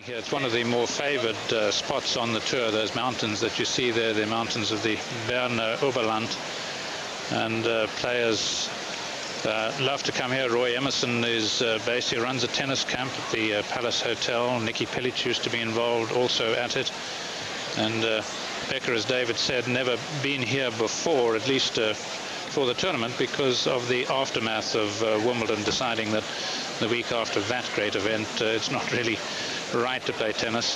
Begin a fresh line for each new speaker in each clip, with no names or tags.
Here, it's one of the more favoured spots on the tour, those mountains that you see there, the mountains of the Berner Oberland. And players love to come here. Roy Emerson is based here, runs a tennis camp at the Palace Hotel. Nicky Pilic used to be involved also at it. And Becker, as David said, never been here before, at least for the tournament, because of the aftermath of Wimbledon deciding that the week after that great event, it's not really right to play tennis.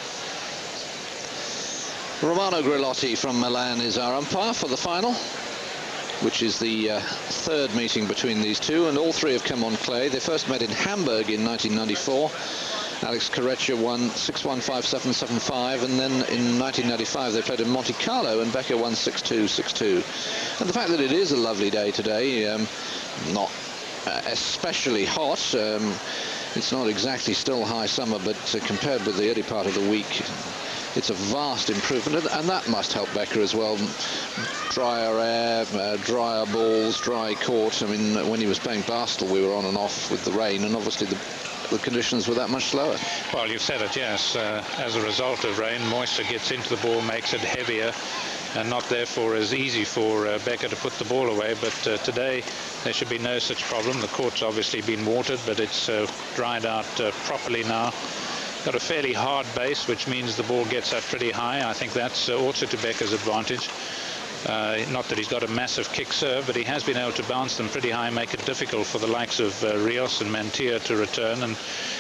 Romano Grillotti from Milan is our umpire for the final, which is the third meeting between these two, and all three have come on clay. They first met in Hamburg in 1994. Alex Corretja won 6-1, 5-7, 7-5, and then in 1995 they played in Monte Carlo and Becker won 6-2, 6-2. And the fact that it is a lovely day today, not especially hot, it's not exactly still high summer, but compared with the early part of the week, it's a vast improvement, and that must help Becker as well. Drier air, drier balls, dry court. I mean, when he was playing Barstool, we were on and off with the rain, and obviously the conditions were that much slower.
Well, you've said it, yes. As a result of rain, moisture gets into the ball, makes it heavier, and not therefore as easy for Becker to put the ball away. But today there should be no such problem. The court's obviously been watered, but it's dried out properly now. Got a fairly hard base, which means the ball gets up pretty high. I think that's also to Becker's advantage. Not that he's got a massive kick serve, but he has been able to bounce them pretty high, make it difficult for the likes of Rios and Mantia to return. And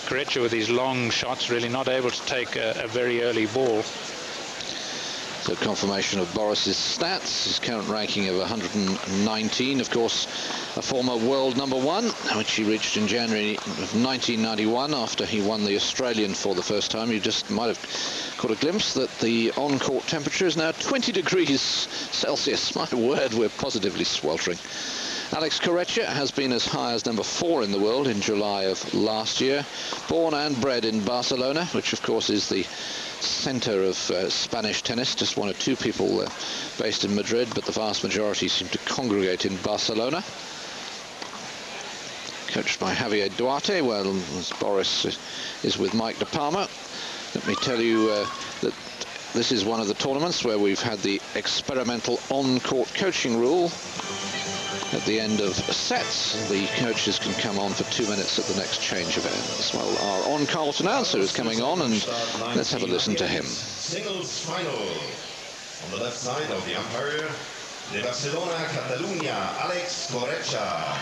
Corretja, with these long shots, really not able to take a very early ball.
So confirmation of Boris's stats, his current ranking of 119, of course a former world #1, which he reached in January of 1991 after he won the Australian for the first time. You just might have caught a glimpse that the on-court temperature is now 20 degrees Celsius. My word, we're positively sweltering. Alex Corretja has been as high as #4 in the world in July of last year. Born and bred in Barcelona, which of course is the center of Spanish tennis. Just one or two people based in Madrid, but the vast majority seem to congregate in Barcelona. Coached by Javier Duarte, well, as Boris is with Mike De Palma. Let me tell you that this is one of the tournaments where we've had the experimental on-court coaching rule. At the end of sets, the coaches can come on for 2 minutes at the next change of ends. Well, our on-court announcer is coming on, and let's have a listen to him.
Singles final. On the left side of the umpire, de Barcelona, Catalunya, Alex Corretja.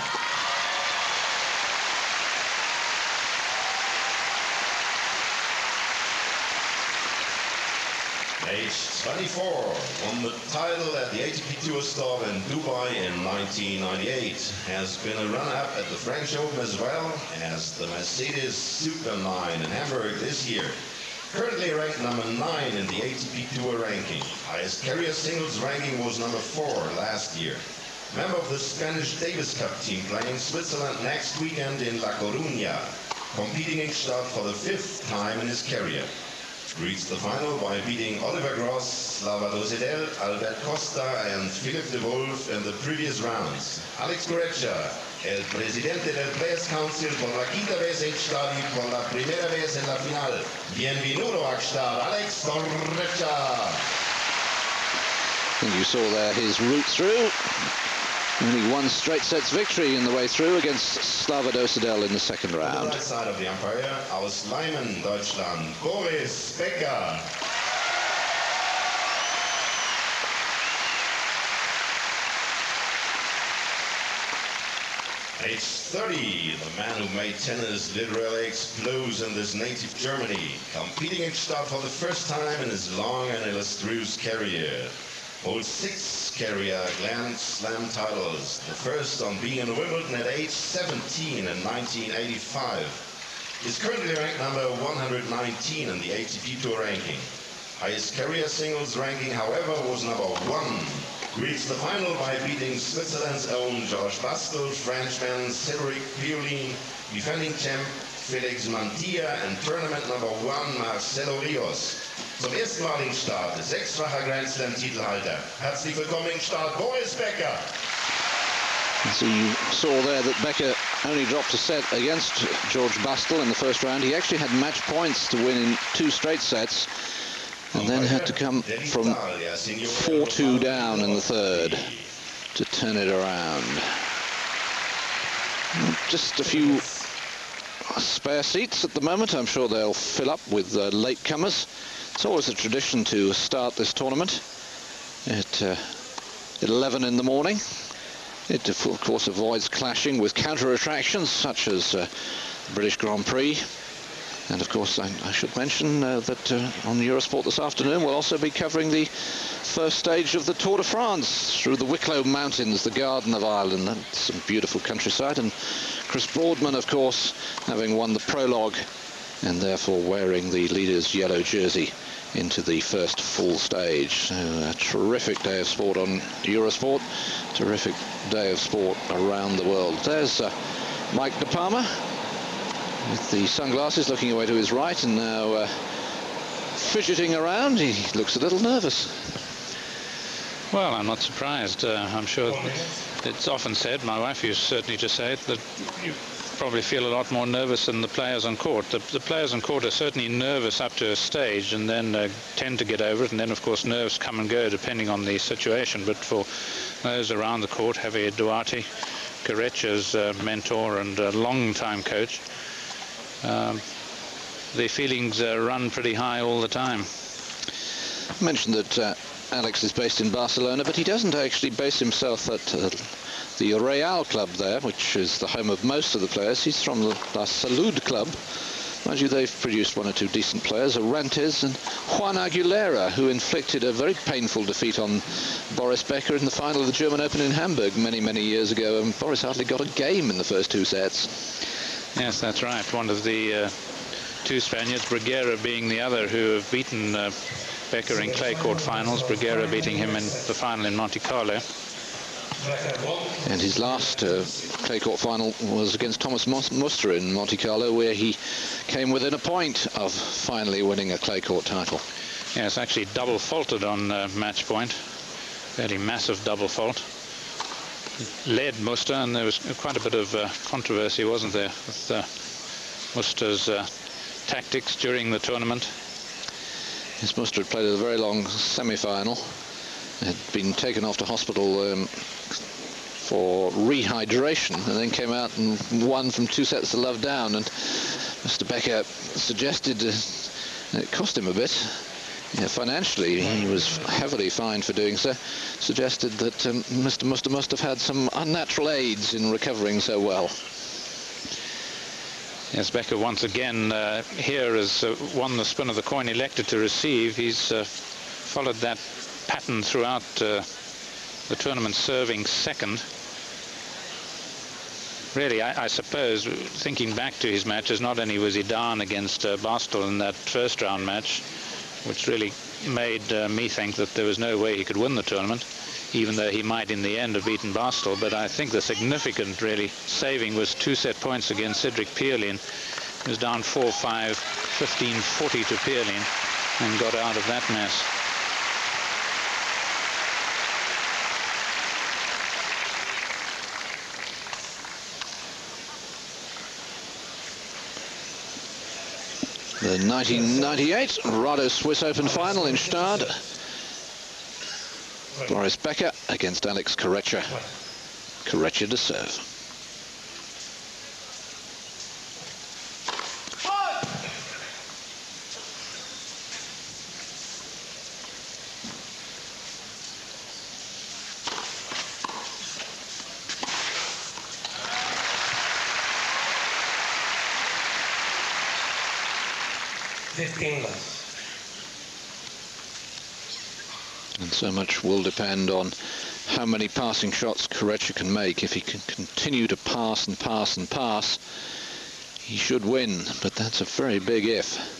Age 24, won the title at the ATP Tour Stop in Dubai in 1998. Has been a runner-up at the French Open as well as the Mercedes Super 9 in Hamburg this year. Currently ranked #9 in the ATP Tour ranking. Highest career singles ranking was #4 last year. Member of the Spanish Davis Cup team playing Switzerland next weekend in La Coruña. Competing in Gstaad for the 5th time in his career. Reached the final by beating Oliver Gross, Salvador Zedel, Albert Costa and Philippe de Wolf in the previous rounds. Alex Corretja, el presidente del Players Council por la quinta vez en Gstaad y por la primera vez en la final. Bienvenido a Gstaad, Alex Corretja.
And you saw there his route through. Only one straight sets victory in the way through against Salvador Zedel in the second round.
On the right side of the umpire, aus Leimen, Deutschland, Boris, Becker. Age 30, the man who made tennis literally explode in this native Germany, competing in Gstaad for the first time in his long and illustrious career. Holds 6 career Grand Slam titles, the first on being in Wimbledon at age 17 in 1985. Is currently ranked #119 in the ATP Tour ranking. Highest career singles ranking, however, was #1. Reached the final by beating Switzerland's own Georges Bastel, Frenchman Cédric Pioline, defending champ Felix Mantia and tournament #1 Marcelo Rios. Zum ersten Mal in Gstaad, der 6-fache Grand Slam Titelhalter. Herzlich willkommen in Gstaad, Boris Becker.
So you saw there that Becker only dropped a set against George Bastel in the first round. He actually had match points to win in 2 straight sets, and then had to come from 4-2 down in the third to turn it around. Just a few spare seats at the moment. I'm sure they'll fill up with latecomers. It's always a tradition to start this tournament at 11 in the morning. It, of course, avoids clashing with counter-attractions such as the British Grand Prix. And, of course, I should mention that on Eurosport this afternoon we'll also be covering the first stage of the Tour de France through the Wicklow Mountains, the Garden of Ireland. That's some beautiful countryside. And Chris Broadman, of course, having won the prologue and therefore wearing the leader's yellow jersey into the first full stage. So a terrific day of sport on Eurosport, terrific day of sport around the world. There's Mike De Palma with the sunglasses, looking away to his right, and now fidgeting around. He looks a little nervous.
Well, I'm not surprised. I'm sure it's often said, my wife used certainly to say it, that you probably feel a lot more nervous than the players on court. The players on court are certainly nervous up to a stage and then tend to get over it, and then of course nerves come and go depending on the situation. But for those around the court, Javier Duarte, Corretja's mentor and long-time coach, the feelings run pretty high all the time.
I mentioned that Alex is based in Barcelona, but he doesn't actually base himself at the Real Club there, which is the home of most of the players. He's from the La Salud Club. Mind you, they've produced 1 or 2 decent players, Orantes and Juan Aguilera, who inflicted a very painful defeat on Boris Becker in the final of the German Open in Hamburg many, many years ago, and Boris hardly got a game in the first 2 sets.
Yes, that's right. One of the 2 Spaniards, Bruguera being the other, who have beaten Becker in clay court finals, Bruguera beating him in the final in Monte Carlo.
And his last clay court final was against Thomas Muster in Monte Carlo, where he came within a point of finally winning a clay court title.
Yes, actually double faulted on match point. Fairly massive double fault. Led Muster, and there was quite a bit of controversy, wasn't there, with Muster's tactics during the tournament.
Yes, Muster had played a very long semi-final. Had been taken off to hospital for rehydration, and then came out and won from 2 sets to love down. And Mr. Becker suggested it cost him a bit. Yeah, financially, he was heavily fined for doing so. Suggested that Mr. Muster must have had some unnatural aids in recovering so well.
Yes, Becker once again here has won the spin of the coin elected to receive. He's followed that pattern throughout the tournament, serving second. Really, I suppose, thinking back to his matches, not only was he down against Bastel in that first round match, which really made me think that there was no way he could win the tournament, even though he might in the end have beaten Bastel. But I think the significant, really, saving was 2 set points against Cedric Pierlin. He was down 4-5, 15-40 to Pierlin, and got out of that mess.
The 1998 Rado Swiss Open final in Gstaad. Boris Becker against Alex Corretja. Corretja to serve. And so much will depend on how many passing shots Corretja can make. If he can continue to pass and pass and pass, he should win, but that's a very big if.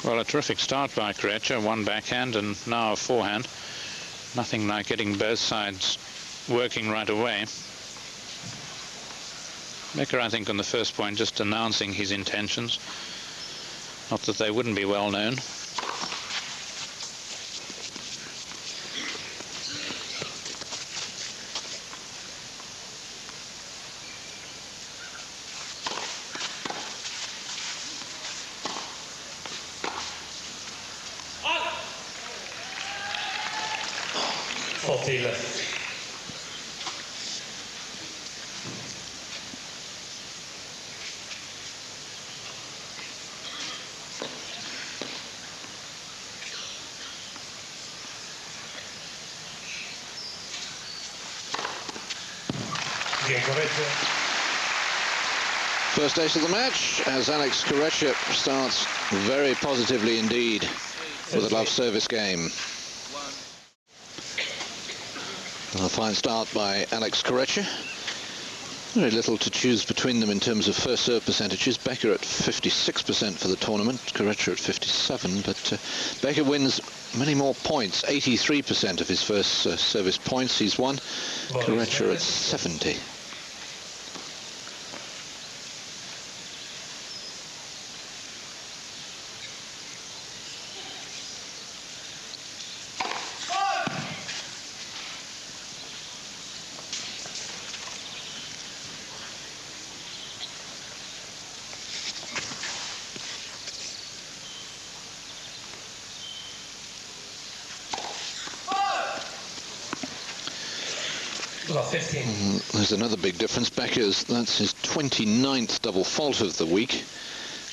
Well, a terrific start by Corretja, one backhand and now a forehand. Nothing like getting both sides working right away. Becker, I think, on the first point, just announcing his intentions. Not that they wouldn't be well known.
First ace of the match as Alex Corretja starts very positively indeed with a love service game. A fine start by Alex Corretja. Very little to choose between them in terms of first serve percentages. Becker at 56% for the tournament, Corretja at 57%, but Becker wins many more points, 83% of his first service points he's won, Corretja at 70%. There's another big difference. Becker's, that's his 29th double fault of the week.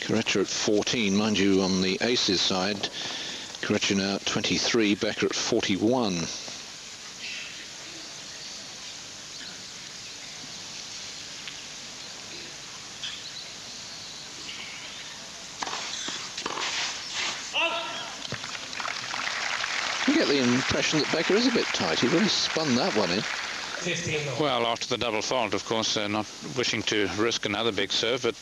Corretja at 14, mind you, on the aces side. Corretja now at 23, Becker at 41. You get the impression that Becker is a bit tight. He really spun that one in.
Well, after the double fault, of course, not wishing to risk another big serve, but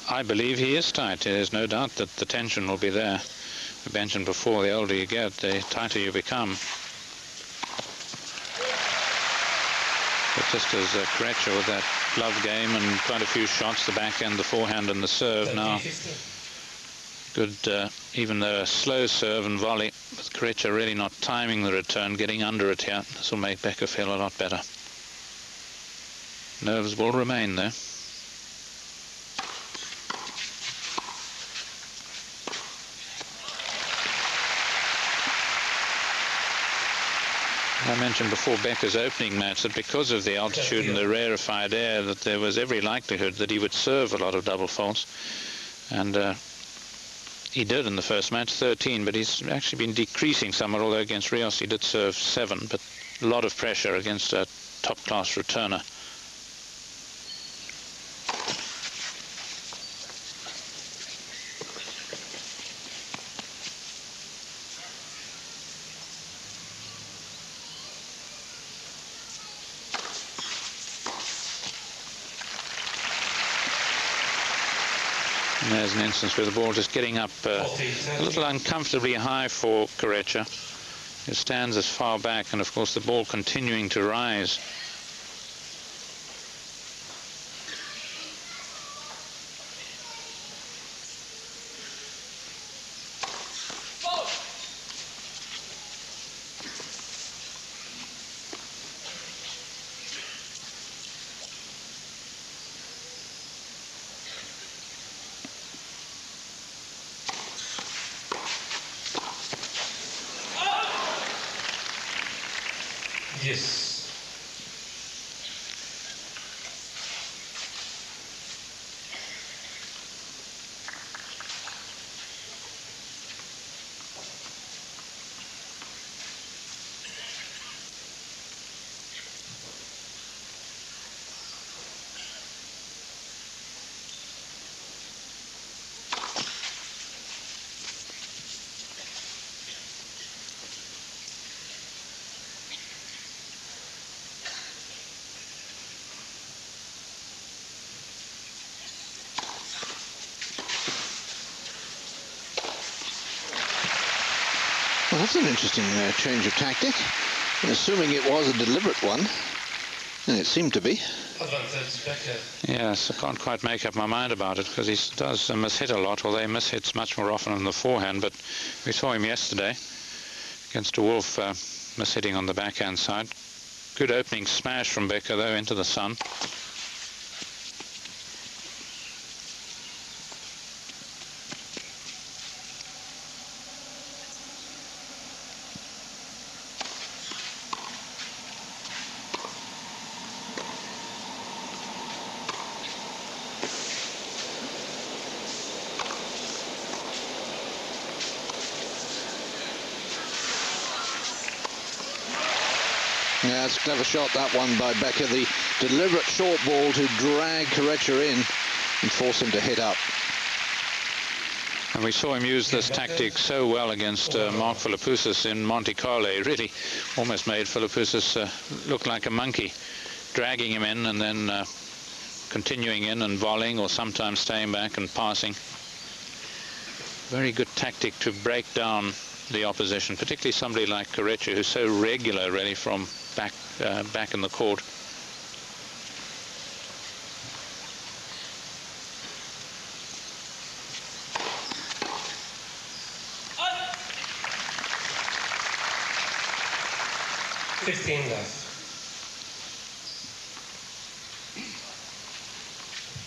I believe he is tight. There's no doubt that the tension will be there. I mentioned before, the older you get, the tighter you become. But just as Corretja with that love game and quite a few shots, the backhand, the forehand and the serve now. Good, even though a slow serve and volley, with Corretja really not timing the return, getting under it here. This will make Becker feel a lot better. Nerves will remain though. I mentioned before Becker's opening match that because of the altitude and the rarefied air, that there was every likelihood that he would serve a lot of double faults. And he did in the first match, 13, but he's actually been decreasing somewhat, although against Rios he did serve 7, but a lot of pressure against a top-class returner. And there's an instance where the ball just getting up a little uncomfortably high for Corretja, who stands as far back, and of course the ball continuing to rise.
Yes.
Well, that's an interesting change of tactic. And assuming it was a deliberate one, and it seemed to be.
Advantage Becker.
Yes, I can't quite make up my mind about it because he does miss-hit a lot, although he miss-hits much more often on the forehand. But we saw him yesterday against a Wolf miss-hitting on the backhand side. Good opening smash from Becker, though, into the sun.
Yeah, it's a clever shot, that one by Becker. The deliberate short ball to drag Corretja in and force him to hit up.
And we saw him use this tactic so well against Mark Philippoussis in Monte Carlo. He really almost made Philippoussis look like a monkey, dragging him in and then continuing in and volleying, or sometimes staying back and passing. Very good tactic to break down the opposition, particularly somebody like Corretja, who's so regular really from back in the court.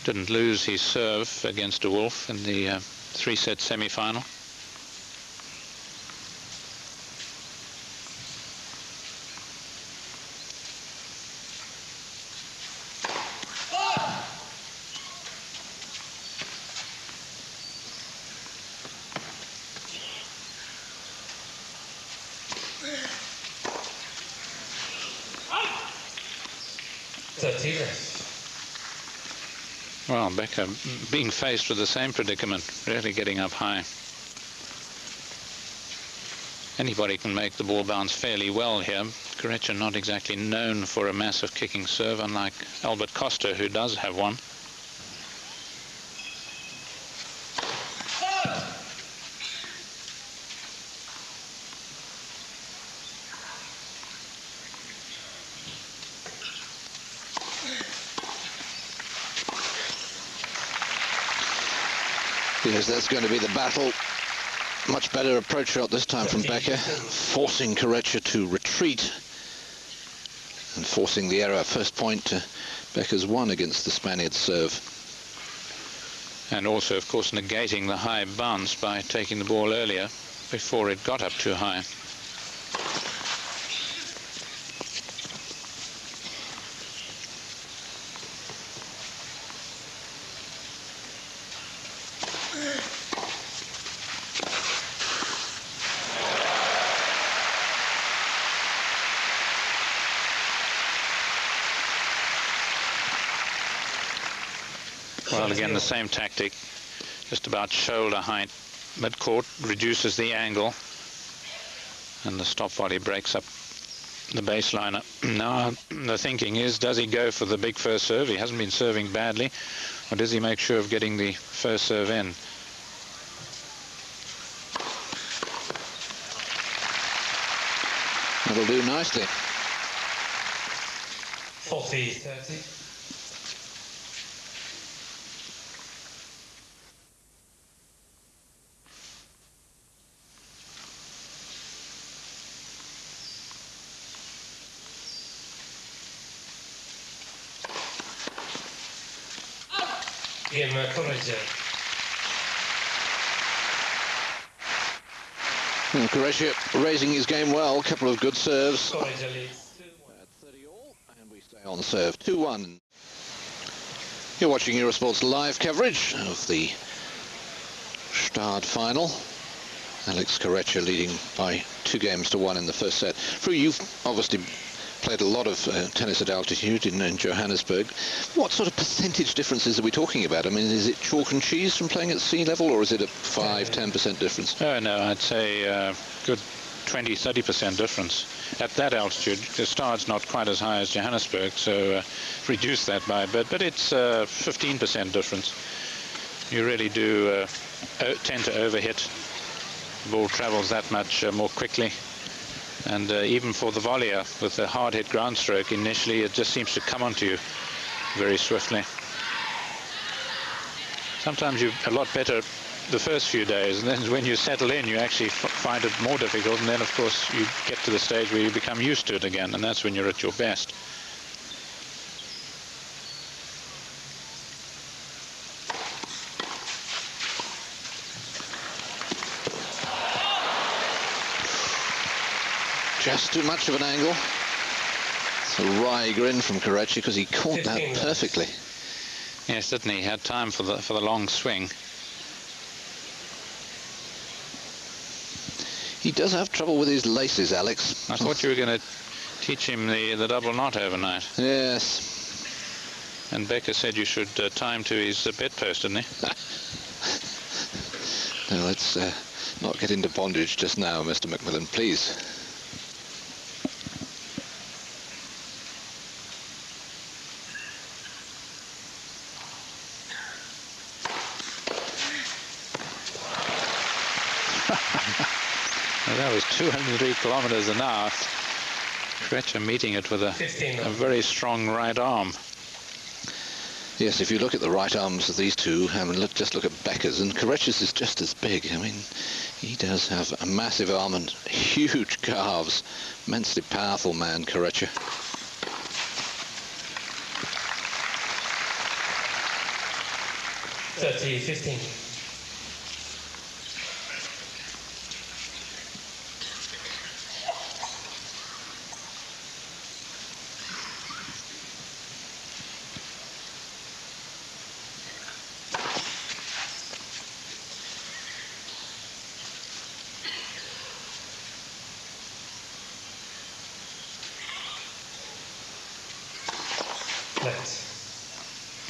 Didn't lose his serve against a Wolf in the three-set semi-final. Well, Becker being faced with the same predicament, really getting up high. Anybody can make the ball bounce fairly well here. Corretja not exactly known for a massive kicking serve, unlike Albert Costa, who does have one.
Yes, that's going to be the battle. Much better approach shot this time from Becker, forcing Corretja to retreat and forcing the error. First point to Becker's one against the Spaniard's serve.
And also, of course, negating the high bounce by taking the ball earlier before it got up too high. Well, again, the same tactic, just about shoulder height, mid-court, reduces the angle, and the stop volley breaks up the baseliner. Now, the thinking is, does he go for the big first serve? He hasn't been serving badly, or does he make sure of getting the first serve in?
That'll do nicely.
40-30. Corretja.
Corretja raising his game well, a couple of good serves.
Corretja leads
30 all, and we stay on serve 2-1. You're watching Eurosport's live coverage of the Gstaad final. Alex Corretja leading by 2-1 in the first set. Fru, you've obviously played a lot of tennis at altitude in Johannesburg. What sort of percentage differences are we talking about? I mean, is it chalk and cheese from playing at sea level, or is it a 5–10% difference?
Oh, no, I'd say good 20–30% difference. At that altitude, Gstaad's not quite as high as Johannesburg, so reduce that by a bit, but it's 15% difference. You really do tend to overhit the ball travels that much more quickly. And even for the volleyer with a hard hit ground stroke initially, it just seems to come onto you very swiftly. Sometimes you're a lot better the first few days, and then when you settle in, you actually find it more difficult, and then of course you get to the stage where you become used to it again, and that's when you're at your best.
Just too much of an angle. It's a wry grin from Corretja because he caught that perfectly.
Yes, didn't he? Had time for the long swing.
He does have trouble with his laces, Alex.
I thought you were going to teach him the double knot overnight.
Yes.
And Becker said you should tie him to his bedpost, didn't he?
No, let's not get into bondage just now, Mr. Macmillan, please.
Well, that was 203 kilometers an hour. Corretja meeting it with a very strong right arm.
Yes, if you look at the right arms of these two, I mean, just look at Becker's, and Corretja's is just as big. I mean, he does have a massive arm and huge calves. Immensely powerful man, Corretja.
$30.15.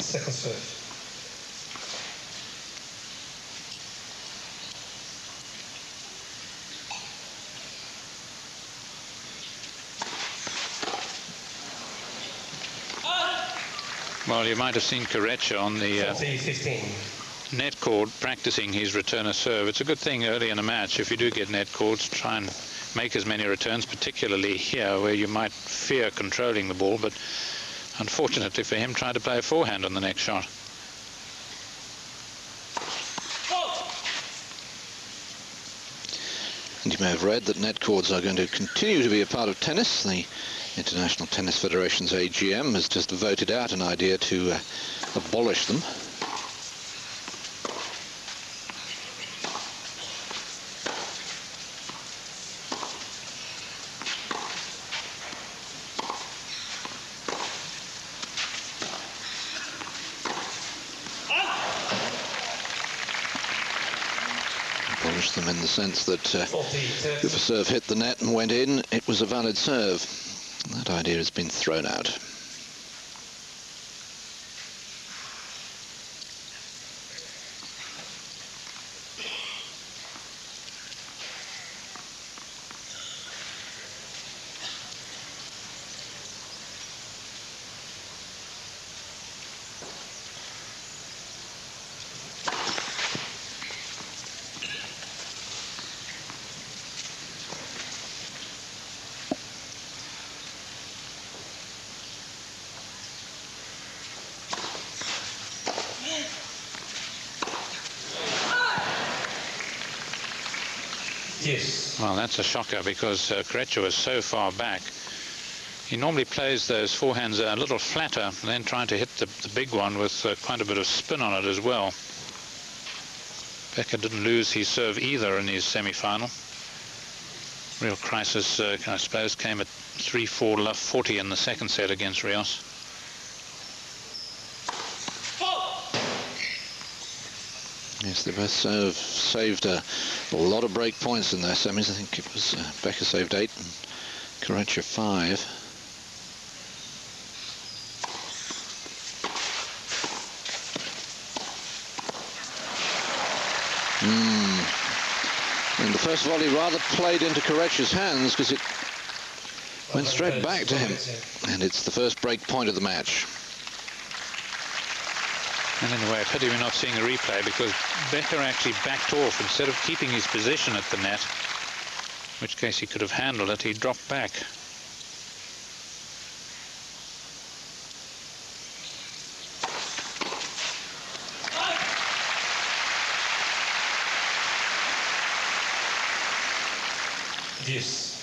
Second serve.
Well, you might have seen Corretja on the net cord practicing his return of serve. It's a good thing early in a match, if you do get net cords, try and make as many returns, particularly here where you might fear controlling the ball, but unfortunately for him, tried to play a forehand on the next shot.
And you may have read that net cords are going to continue to be a part of tennis. The International Tennis Federation's AGM has just voted out an idea to abolish them. Abolish them in the sense that if a serve hit the net and went in, it was a valid serve. That idea has been thrown out.
Yes.
Well, that's a shocker because Corretja was so far back. He normally plays those forehands a little flatter, then trying to hit the big one with quite a bit of spin on it as well. Becker didn't lose his serve either in his semi-final. Real crisis, I suppose, came at 3-4 love 40 in the second set against Rios.
Yes, they both saved a lot of break points in their semis. I think it was Becker saved 8 and Corretja 5. And the first volley rather played into Corretja's hands because it went straight back to him. And it's the first break point of the match.
And in a way, a pity we're not seeing a replay, because Becker actually backed off instead of keeping his position at the net, in which case he could have handled it. He dropped back.
Yes.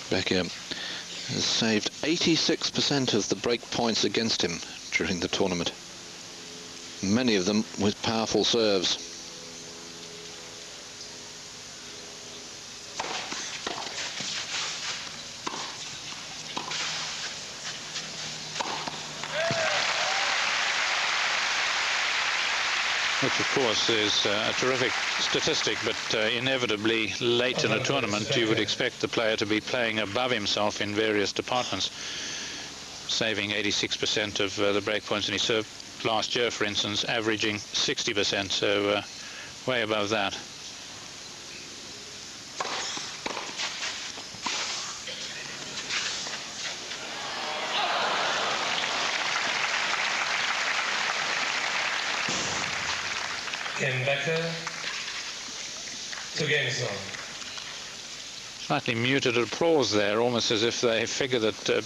Becker has saved 86% of the break points against him during the tournament. Many of them with powerful serves.
Which, of course, is a terrific statistic, but inevitably late in a tournament you would expect the player to be playing above himself in various departments, saving 86% of the break points, and he served last year, for instance, averaging 60%, so way above that.
Becker, 2 games on.
Slightly muted applause there, almost as if they figure that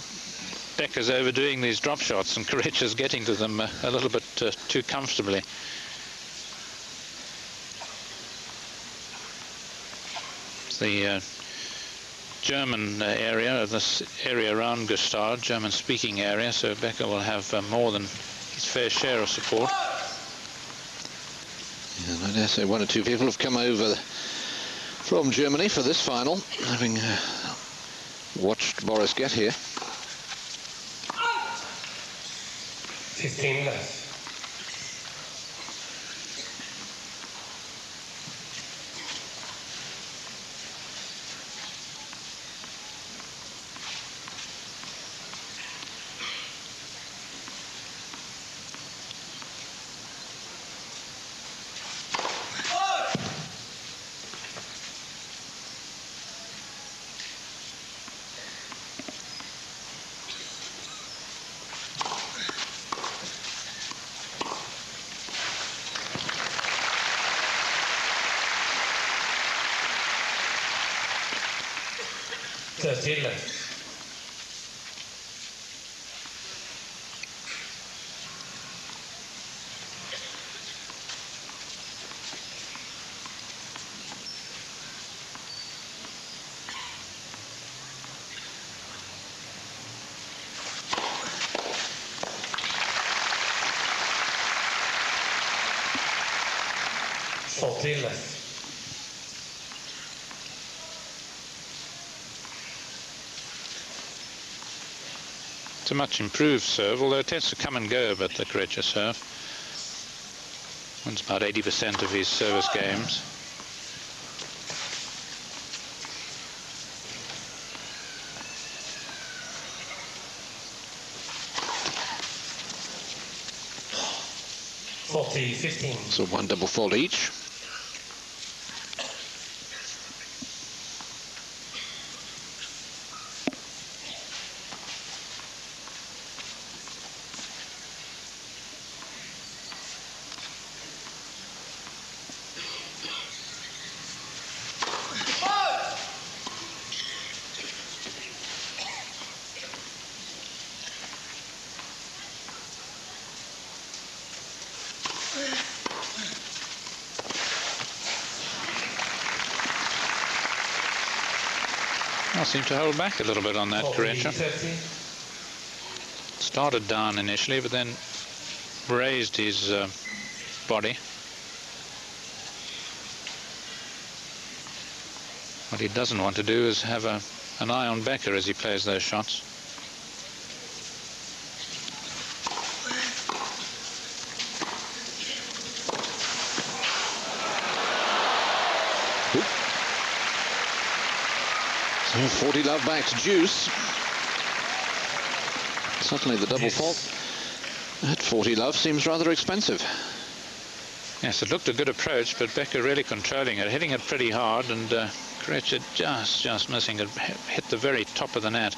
Becker's overdoing these drop shots and Corretja's getting to them a little bit too comfortably. It's the German area, this area around Gstaad, German-speaking area, so Becker will have more than his fair share of support.
And I dare say 1 or 2 people have come over from Germany for this final, having watched Boris get here.
15 left. Left. Left.
It's a much improved serve, although it tends to come and go a bit, the Corretja serve. Wins about 80% of his service games.
So 1 double fault each.
I seem to hold back a little bit on that, Corretja. Started down initially, but then raised his body. What he doesn't want to do is have an eye on Becker as he plays those shots.
So 40 love back to Juice. Suddenly the double fault at 40 love seems rather expensive.
Yes, it looked a good approach, but Becker really controlling it, hitting it pretty hard, and Corretja just missing it, hit the very top of the net.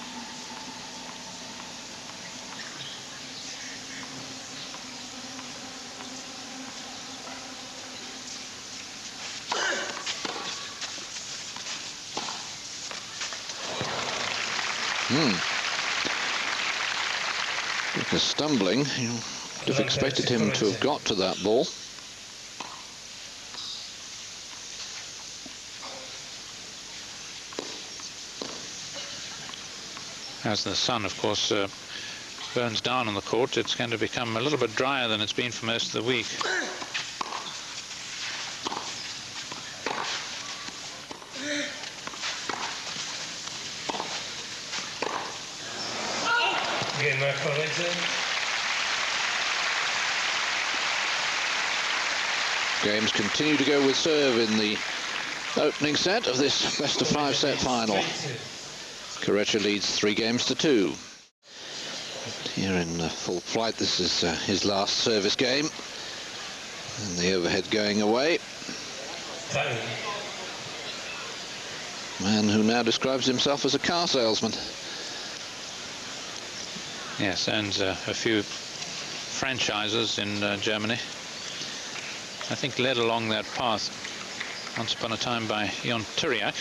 Becker stumbling. You would have expected him to have got to that ball.
As the sun, of course, burns down on the court, it's going to become a little bit drier than it's been for most of the week.
Games continue to go with serve in the opening set of this best of 5 set final. Corretja leads 3 games to 2. Here in full flight, this is his last service game. And the overhead going away. Man who now describes himself as a car salesman.
Yes, owns a few franchises in Germany. I think led along that path once upon a time by Jon Turiak.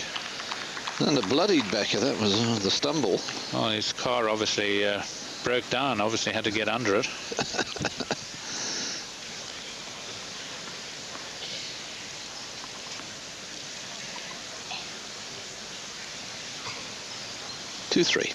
And a bloodied Becker, that was the stumble.
Well, his car obviously broke down, obviously had to get under it.
Two, 3.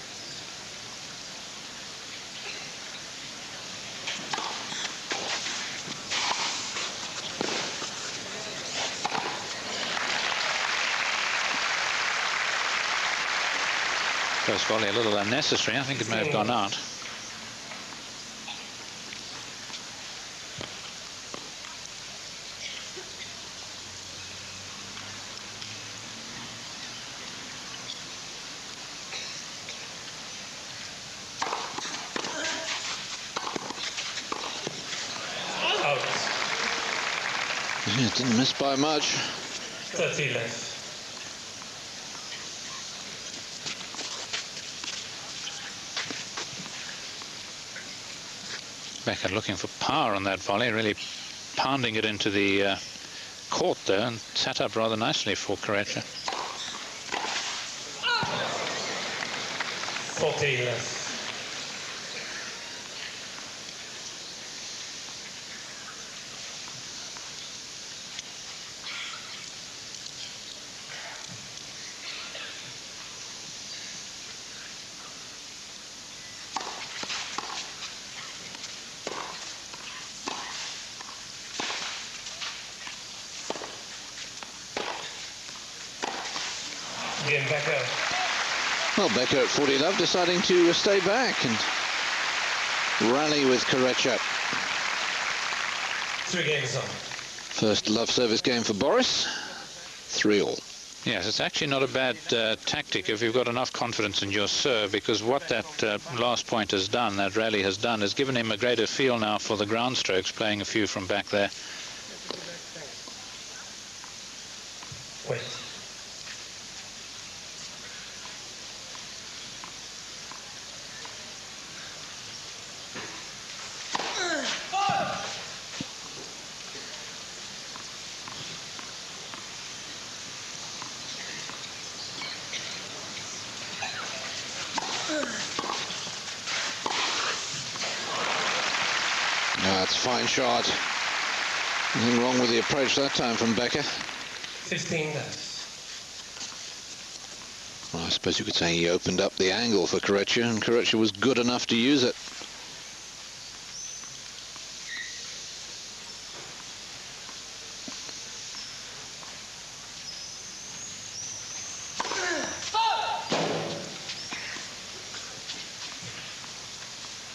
First volley a little unnecessary. I think it may have gone out.
Yeah, didn't miss by much.
30 left.
Becker looking for power on that volley, really pounding it into the court there, and sat up rather nicely for Corretja.
40 left. Again, Becker.
Well, Becker at 40 love deciding to stay back and rally with Corretja.
3 games on.
First love service game for Boris. 3-all.
Yes, it's actually not a bad tactic if you've got enough confidence in your serve, because what that last point has done, that rally has done, has given him a greater feel now for the ground strokes, playing a few from back there.
Wait.
That's a fine shot. Nothing wrong with the approach that time from Becker.
15 left.
Well, I suppose you could say he opened up the angle for Corretja, and Corretja was good enough to use it.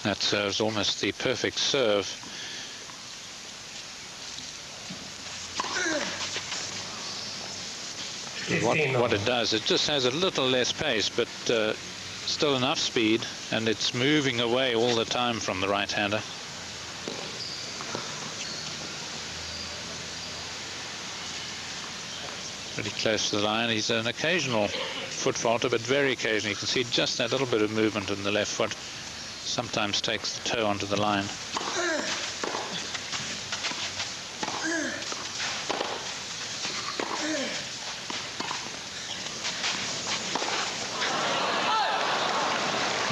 That serves almost the perfect serve. What it does, it just has a little less pace, but still enough speed, and it's moving away all the time from the right-hander. Pretty close to the line. He's an occasional foot faulter, but very occasional. You can see just that little bit of movement in the left foot. Sometimes takes the toe onto the line.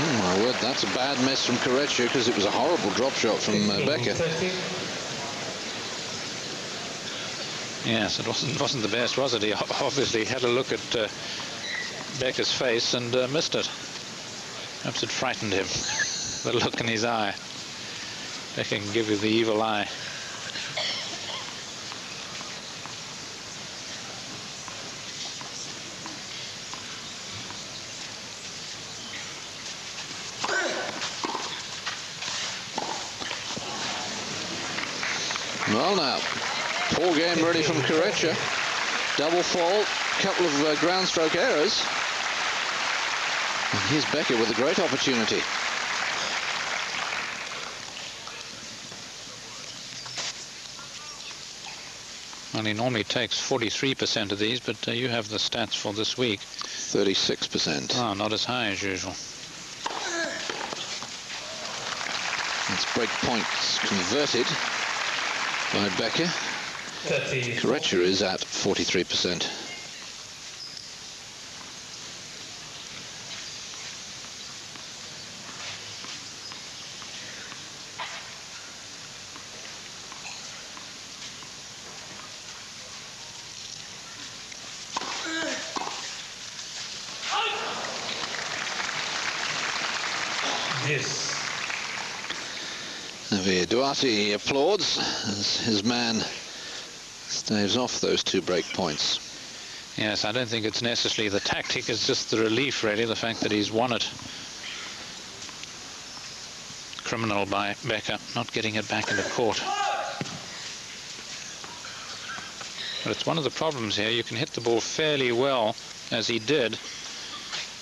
Oh my word, that's a bad miss from Corretja, because it was a horrible drop shot from Becker.
30.
Yes, it wasn't the best, was it? He obviously had a look at Becker's face and missed it. Perhaps it frightened him, the look in his eye. Becker can give you the evil eye.
Well now, poor game ready from Corretja. Double fault, couple of ground stroke errors. And here's Becker with a great opportunity.
Well, he normally takes 43% of these, but you have the stats for this week.
36%.
Oh, not as high as usual.
It's break points converted by Becker.
30.
Corretja is at 43%.
Yes.
Javier Duarte applauds as his man staves off those 2 break points.
Yes, I don't think it's necessarily the tactic, it's just the relief, really, the fact that he's won it. Criminal by Becker, not getting it back into court. But it's one of the problems here. You can hit the ball fairly well, as he did,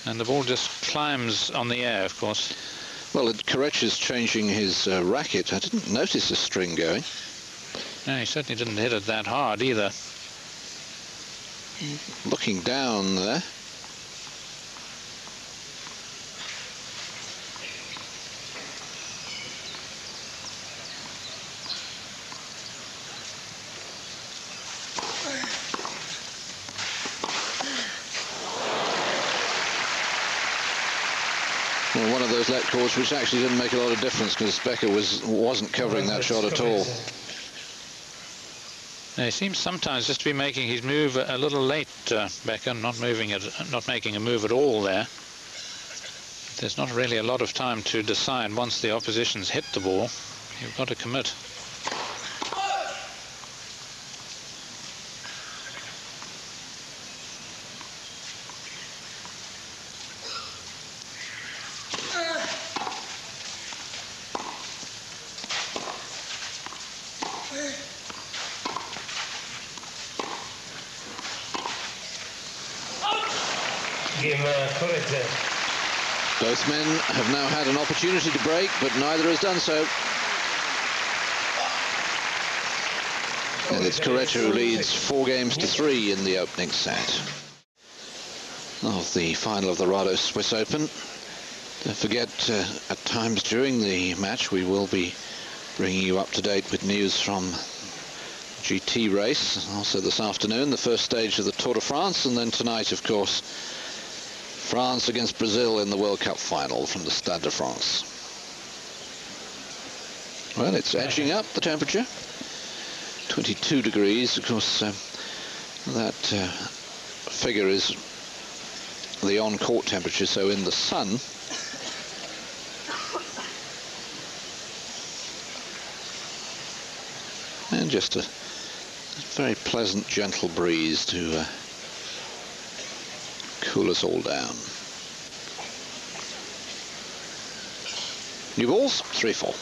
and the ball just climbs on the air, of course.
Well, Corretja's changing his racket. I didn't notice the string going.
No, he certainly didn't hit it that hard either.
Looking down there. Well, one of those let calls which actually didn't make a lot of difference because Becker wasn't covering that shot at all.
Now, he seems sometimes just to be making his move a little late, Becker, not making a move at all there. There's not really a lot of time to decide once the opposition's hit the ball. You've got to commit.
Corretja.
Both men have now had an opportunity to break, but neither has done so. And it's Corretja who leads 4-3 in the opening set of the final of the Rado Swiss Open. Don't forget, at times during the match, we will be bringing you up to date with news from GT race. Also this afternoon, the first stage of the Tour de France, and then tonight, of course, France against Brazil in the World Cup final from the Stade de France. Well, it's edging up, the temperature. 22 degrees, of course. That figure is the on-court temperature, so in the sun, and just a very pleasant, gentle breeze to cool us all down. New balls, 3-4.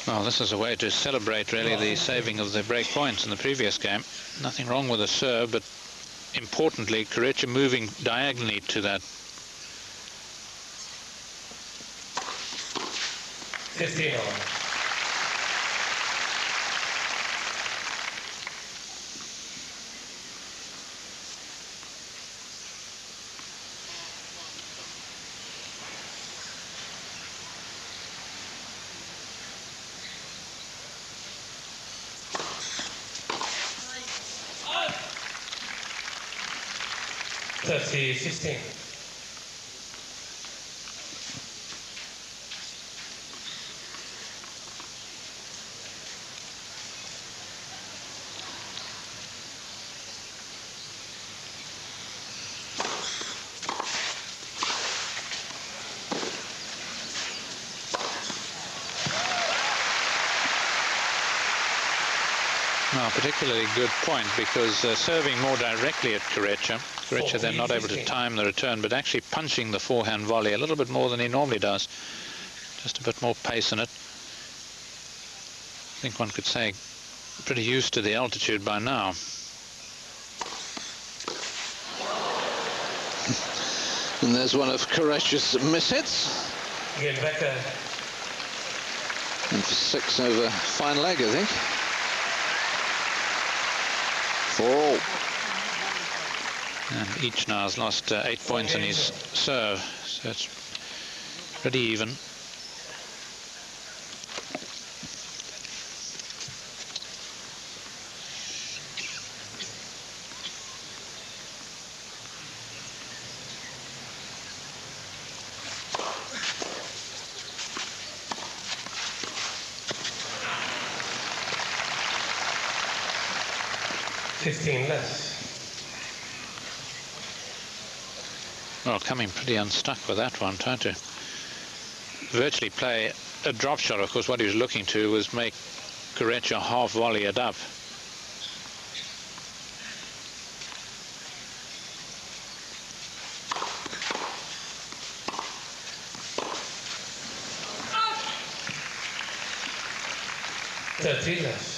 Well, this is a way to celebrate, really, the saving of the break points in the previous game. Nothing wrong with the serve, but importantly, Corretja moving diagonally to that.
15 on. 30-15.
Well, particularly good point, because serving more directly at Corretja, they're not able to time the return, but actually punching the forehand volley a little bit more than he normally does. Just a bit more pace in it. I think one could say pretty used to the altitude by now.
And there's one of Corretja's mishits.
Again, Becker.
And for 6 over fine leg, I think. 4-all.
And each now has lost 8 points in his serve, so it's pretty even.
Left.
Well, coming pretty unstuck with that one, trying to virtually play a drop shot. Of course, what he was looking to was make Corretja half volley it up.
Left. Left.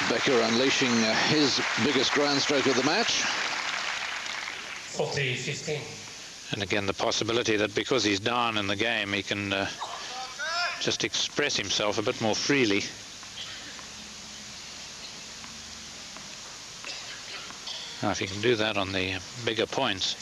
Becker unleashing his biggest ground stroke of the match.
40-15.
And again, the possibility that because he's down in the game, he can just express himself a bit more freely. Now, if he can do that on the bigger points.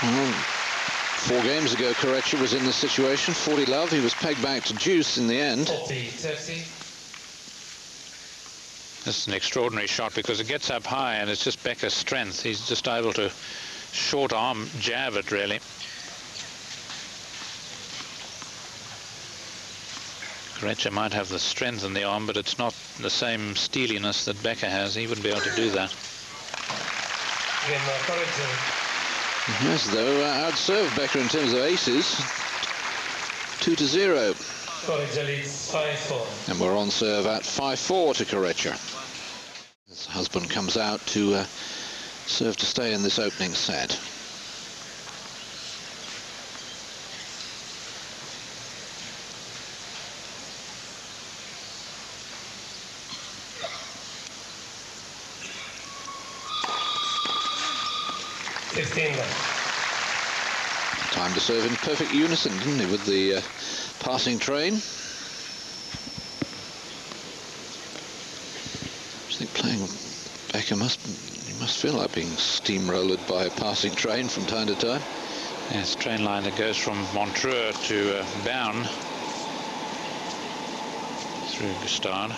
Well, 4 games ago, Corretja was in this situation. 40 love. He was pegged back to deuce in the end.
40-30.
This is an extraordinary shot because it gets up high and it's just Becker's strength. He's just able to short arm jab it, really. Corretja might have the strength in the arm, but it's not the same steeliness that Becker has. He wouldn't be able to do that.
Yes, though, outserved Becker in terms of aces. 2-0.
Corretja leads 5-4.
And we're on serve at 5-4 to Corretja. His husband comes out to serve to stay in this opening set. Time to serve in perfect unison, didn't he, with the passing train? I think playing Becker must feel like being steamrolled by a passing train from time to time.
Yes, train line that goes from Montreux to Bern through Gstaad.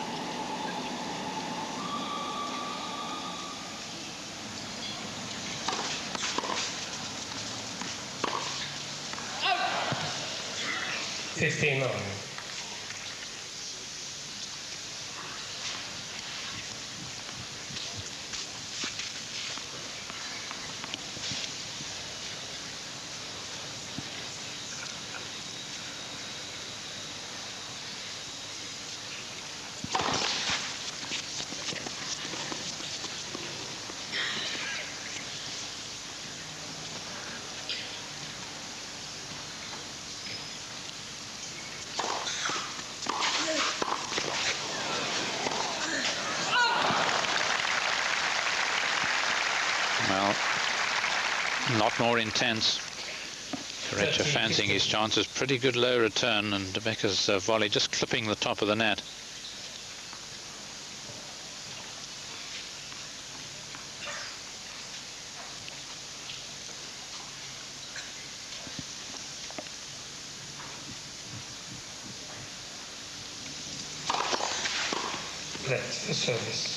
A lot more intense. Corretja fancying his chances. Pretty good low return, and Becker's volley just clipping the top of the net.
Left for service.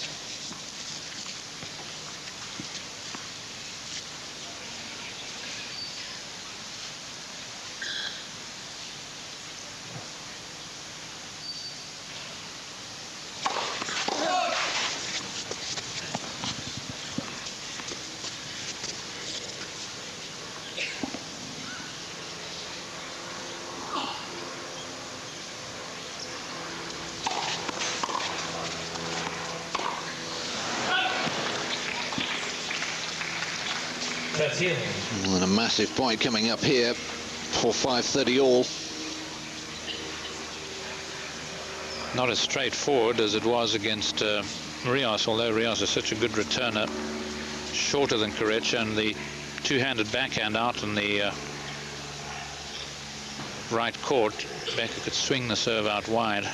And a massive point coming up here for 5:30 all.
Not as straightforward as it was against Rios, although Rios is such a good returner. Shorter than Corretja, and the two-handed backhand out in the right court. Becker could swing the serve out wide.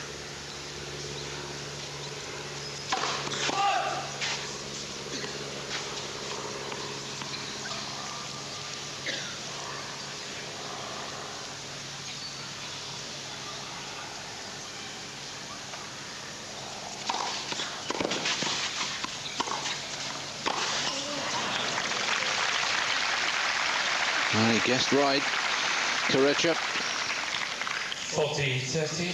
Well, he guessed right. Corretja.
40-30.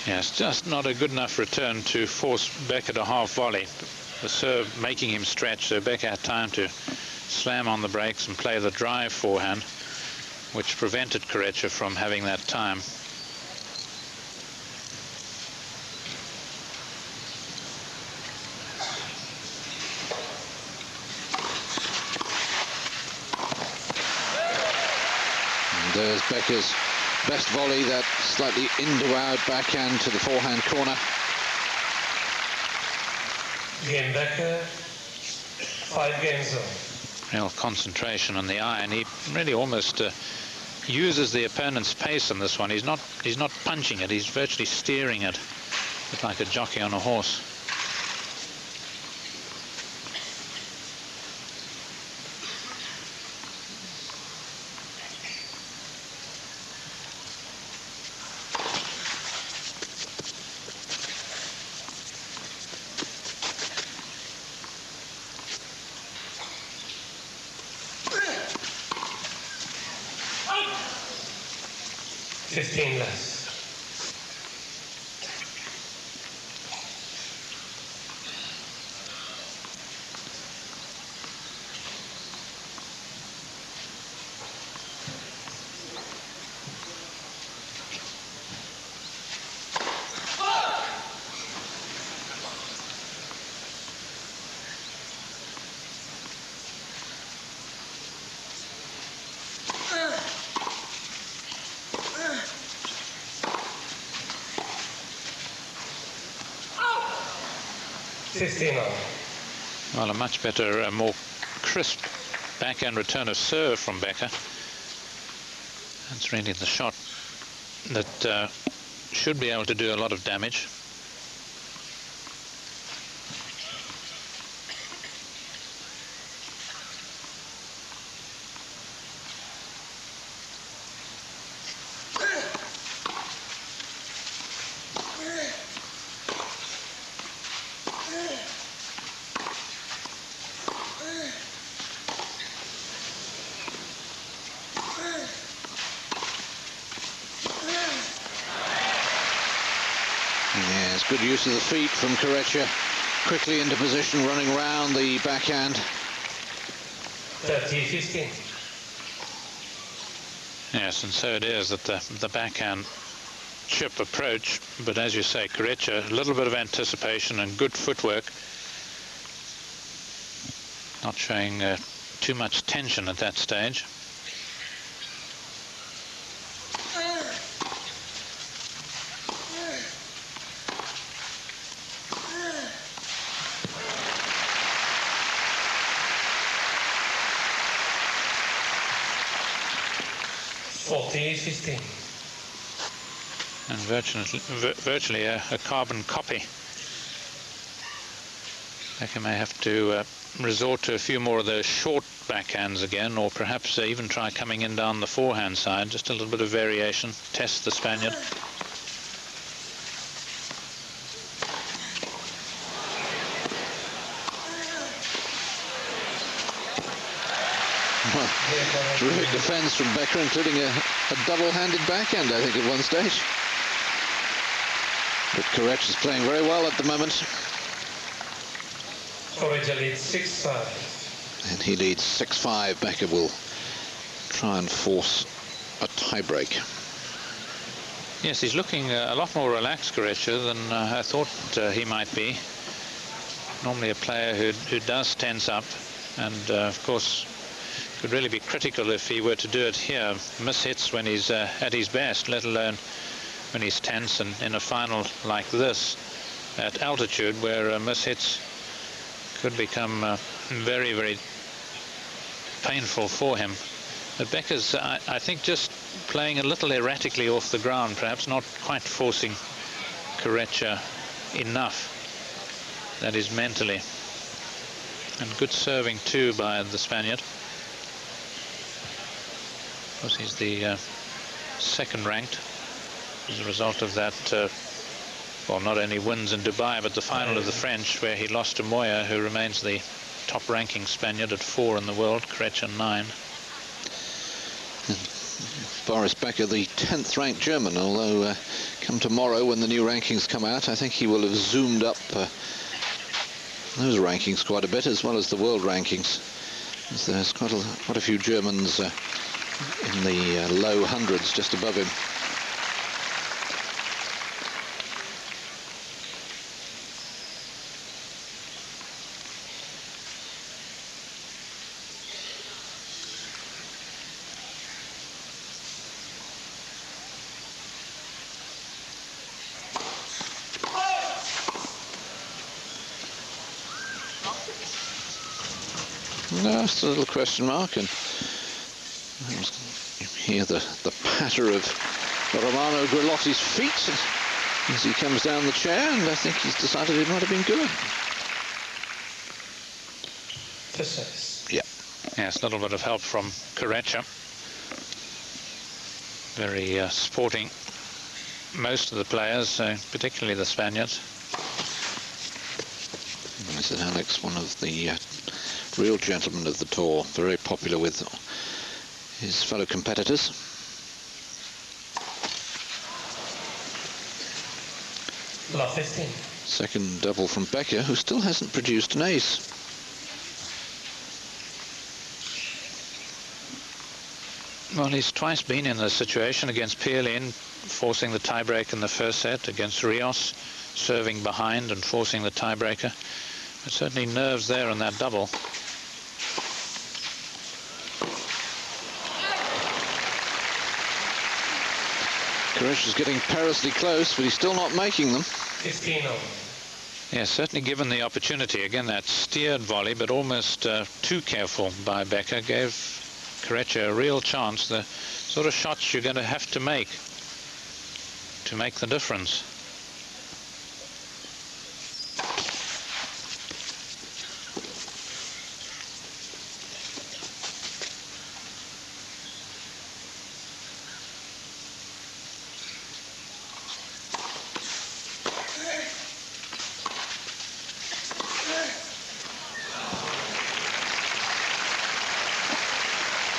Yes, just not a good enough return to force Becker to half volley. The serve making him stretch, so Becker had time to slam on the brakes and play the drive forehand, which prevented Corretja from having that time.
There's Becker's best volley, that slightly in-to-out backhand to the forehand corner.
Game Becker, 5 games on.
Real concentration on the eye, and he really almost uses the opponent's pace on this one. He's not punching it, he's virtually steering it, just like a jockey on a horse.
Less.
Well, a much better, more crisp backhand return of serve from Becker. That's really the shot that should be able to do a lot of damage.
Good use of the feet from Corretja. Quickly into position, running round the backhand.
30-15.
Yes, and so it is that the backhand chip approach, but as you say, Corretja, a little bit of anticipation and good footwork. Not showing too much tension at that stage.
40-15.
And virtually a carbon copy. Becker may have to resort to a few more of those short backhands again, or perhaps even try coming in down the forehand side. Just a little bit of variation, test the Spaniard.
Well, terrific defence from Becker, including a double-handed backhand, I think, at one stage. But Corretja is playing very well at the moment.
Corretja leads 6-5.
And he leads 6-5. Becker will try and force a tie-break.
Yes, he's looking a lot more relaxed, Corretja, than I thought he might be. Normally a player who does tense up, and of course could really be critical if he were to do it here. Miss hits when he's at his best, let alone when he's tense, and in a final like this at altitude where miss hits could become very, very painful for him. But Becker's, I think, just playing a little erratically off the ground, perhaps not quite forcing Corretja enough, that is mentally. And good serving too by the Spaniard. Of course, he's the second ranked as a result of that, well, not only wins in Dubai, but the final of the French, where he lost to Moya, who remains the top ranking Spaniard at 4 in the world, Corretja 9.
Boris Becker, the 10th ranked German, although come tomorrow when the new rankings come out, I think he will have zoomed up those rankings quite a bit, as well as the world rankings. There's quite a few Germans in the low hundreds just above him. Just a little question mark, and you hear the patter of Romano Grilotti's feet as he comes down the chair, and I think he's decided it might have been good.
Precise.
Yeah.
Yes, a little bit of help from Corretja. Very sporting, most of the players, particularly the Spaniards.
This is Alex, one of the real gentlemen of the tour, very popular with his fellow competitors.
Love 15.
Second double from Becker, who still hasn't produced an ace.
Well, he's twice been in this situation, against Pierlin, forcing the tiebreak in the first set, against Rios, serving behind and forcing the tiebreaker. But certainly nerves there on that double.
Corretja's getting perilously close, but he's still not making them.
15-0.
Yes, certainly given the opportunity. Again, that steered volley, but almost too careful by Becker, gave Corretja a real chance. The sort of shots you're going to have to make the difference.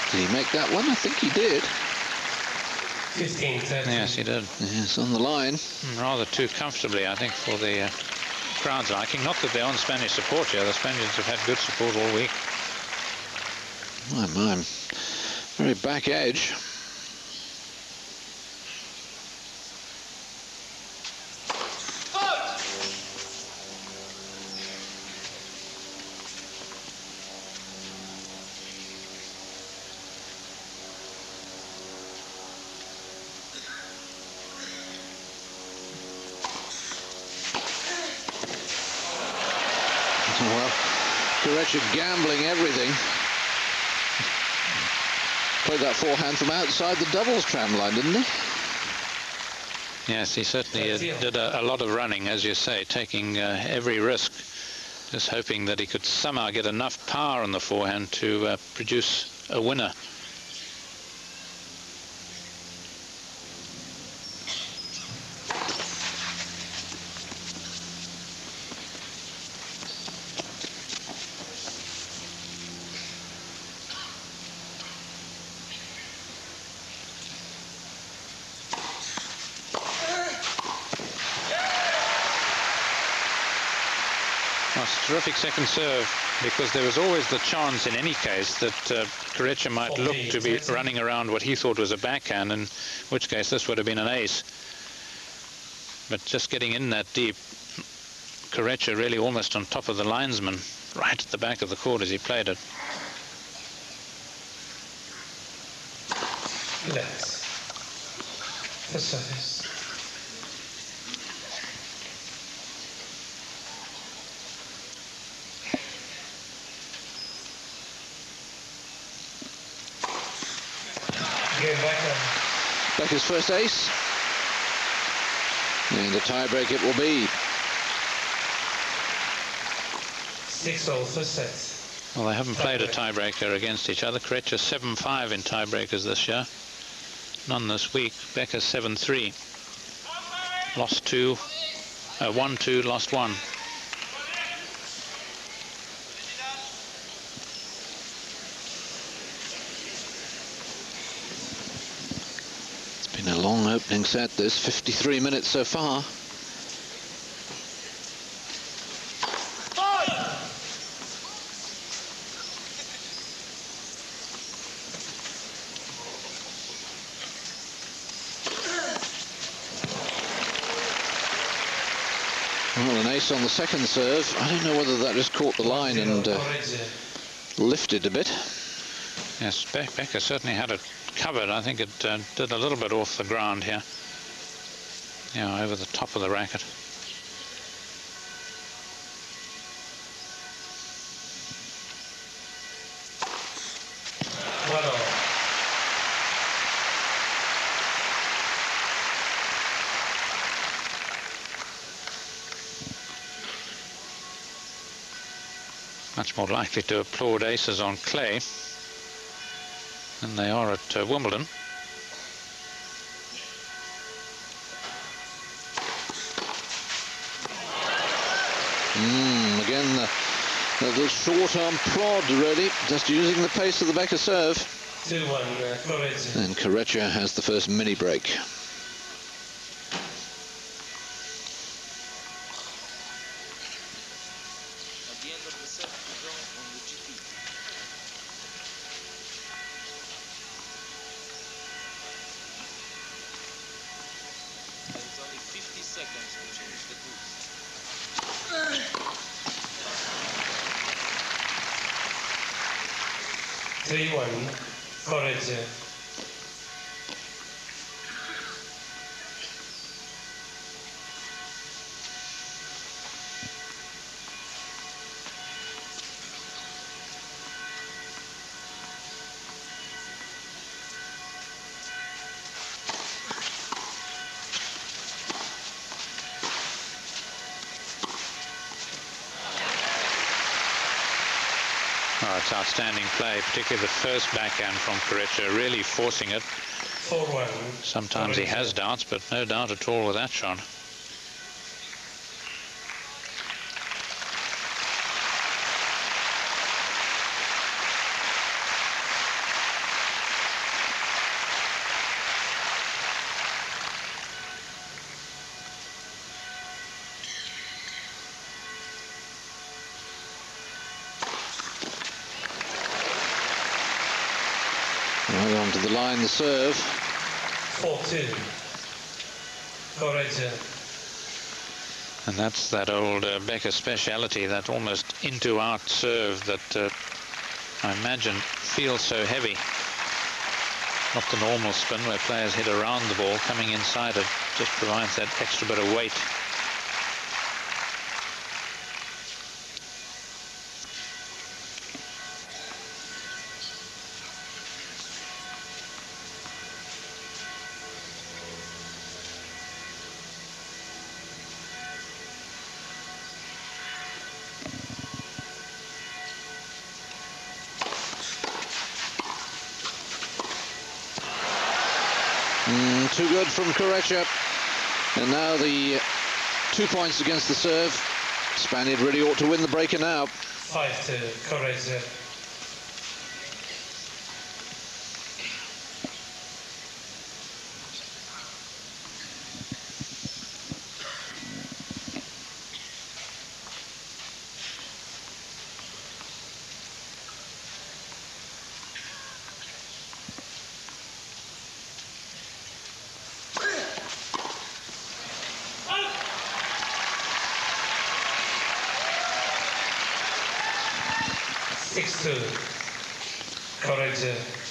Did he make that one? I think he did.
15-13.
Yes, he did.
Yes, on the line.
Rather too comfortably, I think, for the crowd's liking. Not that they're on Spanish support here. The Spaniards have had good support all week.
My. Very back edge. Well, Corretja gambling everything. Played that forehand from outside the doubles tram line, didn't he?
Yes, he certainly did a lot of running, as you say, taking every risk, just hoping that he could somehow get enough power on the forehand to produce a winner. Terrific second serve, because there was always the chance in any case that Corretja might look to be running around what he thought was a backhand, in which case this would have been an ace. But just getting in that deep, Corretja really almost on top of the linesman, right at the back of the court as he played it.
Let's. The service.
Becker's first ace. And a tiebreak it will be.
6-all first set.
Well, they haven't played a tiebreaker against each other. Corretja 7-5 in tiebreakers this year. None this week. Becker 7-3. Lost 2. 1-2, lost 1.
Been a long opening set, this 53 minutes so far. Well, an ace on the second serve. I don't know whether that just caught the line and lifted a bit.
Yes, Becker certainly had it covered. I think it did a little bit off the ground here. Yeah, over the top of the racket. Much more likely to applaud aces on clay than they are at Wimbledon.
Again, the short arm prod, really, just using the pace of the Becker serve.
2-1, Corretja.
And Corretja has the first mini break.
Corretja.
Oh, it's outstanding play, particularly the first backhand from Corretja, really forcing it.
4-1.
Sometimes he has doubts, but no doubt at all with that shot.
Right onto the line, the serve.
4-2. Corretja.
And that's that old Becker speciality, that almost into-out serve that I imagine feels so heavy. Not the normal spin where players hit around the ball. Coming inside it just provides that extra bit of weight.
Too good from Corretja. And now the 2 points against the serve. Spaniard really ought to win the breaker now.
5-2, Corretja.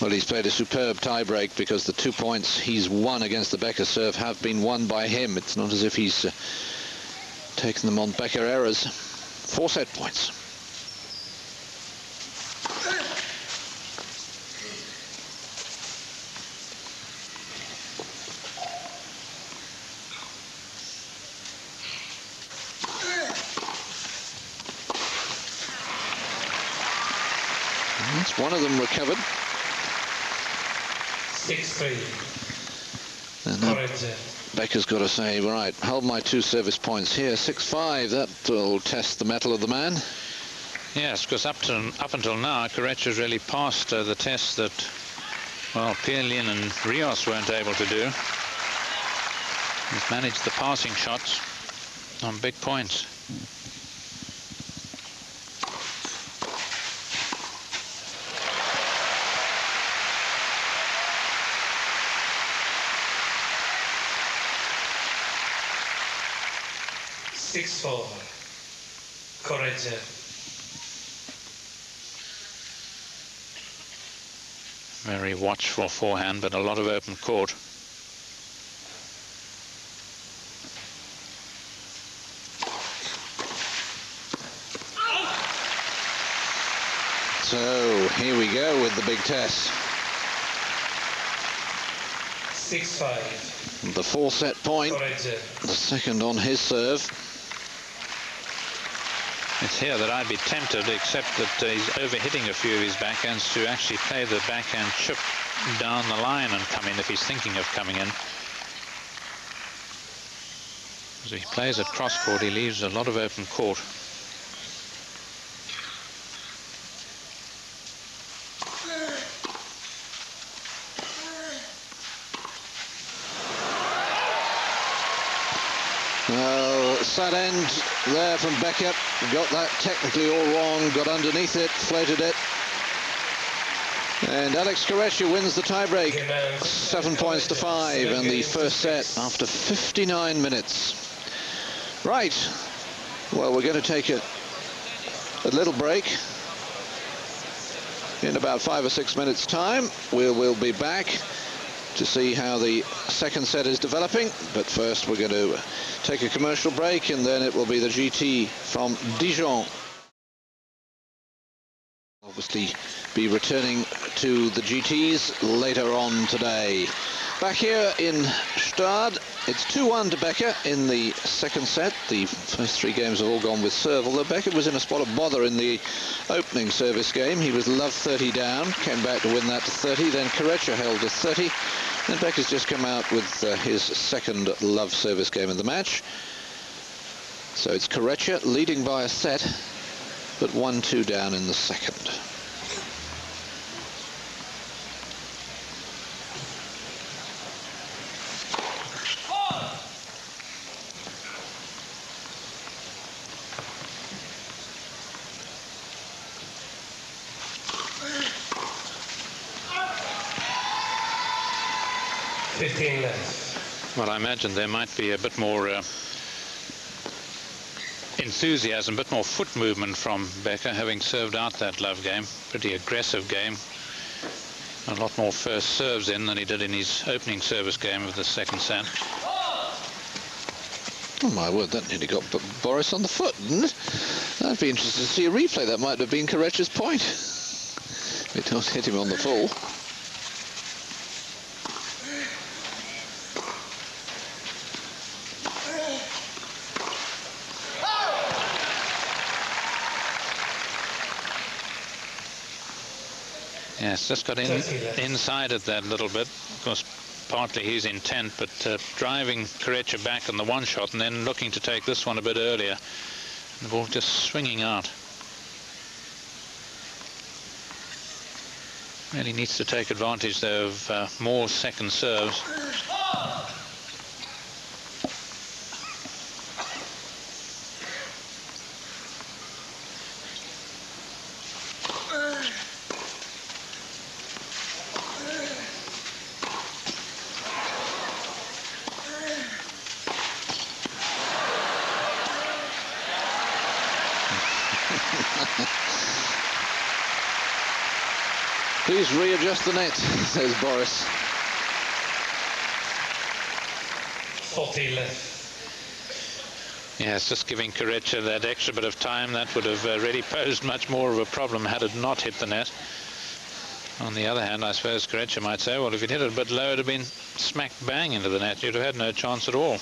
Well, he's played a superb tie-break because the 2 points he's won against the Becker serve have been won by him. It's not as if he's taken them on Becker errors. 4 set points. One of them recovered.
6-3.
And Becker's got to say, right, hold my 2 service points here. 6-5. That will test the mettle of the man.
Yes, because up until now, Corretja's really passed the test that, well, Pierlin and Rios weren't able to do. He's managed the passing shots on big points.
Corretja.
Very watchful forehand, but a lot of open court.
So here we go with the big test.
6-5.
The 4 set point.
Corretja.
The second on his serve.
It's here that I'd be tempted, except that he's overhitting a few of his backhands, to actually play the backhand chip down the line and come in if he's thinking of coming in. As he plays at cross court, he leaves a lot of open court.
Well, sad end there from Becker. Got that technically all wrong, got underneath it, floated it. And Alex Corretja wins the tiebreak. 7 points to 5 in the first set after 59 minutes. Right. Well, we're going to take a little break. In about 5 or 6 minutes' time, we'll be back to see how the second set is developing. But first we're going to take a commercial break, and then it will be the GT from Dijon. Obviously be returning to the GTs later on today. Back here in Gstaad, it's 2-1 to Becker in the second set. The first 3 games have all gone with serve, although Becker was in a spot of bother in the opening service game. He was love 30 down, came back to win that to 30, then Corretja held to 30, and Becker's just come out with his second love service game of the match. So it's Corretja leading by a set, but 1-2 down in the second.
Well, I imagine there might be a bit more enthusiasm, a bit more foot movement from Becker, having served out that love game. Pretty aggressive game. A lot more first serves in than he did in his opening service game of the second set.
Oh my word, that nearly got Boris on the foot, didn't it? I'd be interested to see a replay. That might have been Corretja's point. It don't hit him on the full.
Yes, just got inside it that little bit. Of course, partly his intent, but driving Corretja back on the one shot and then looking to take this one a bit earlier. The ball just swinging out. Really needs to take advantage, though, of more second serves.
Please readjust the net, says Boris.
40 left.
Yes, just giving Corretja that extra bit of time. That would have really posed much more of a problem had it not hit the net. On the other hand, I suppose Corretja might say, well, if it hit it a bit low, it would have been smack bang into the net. You'd have had no chance at all.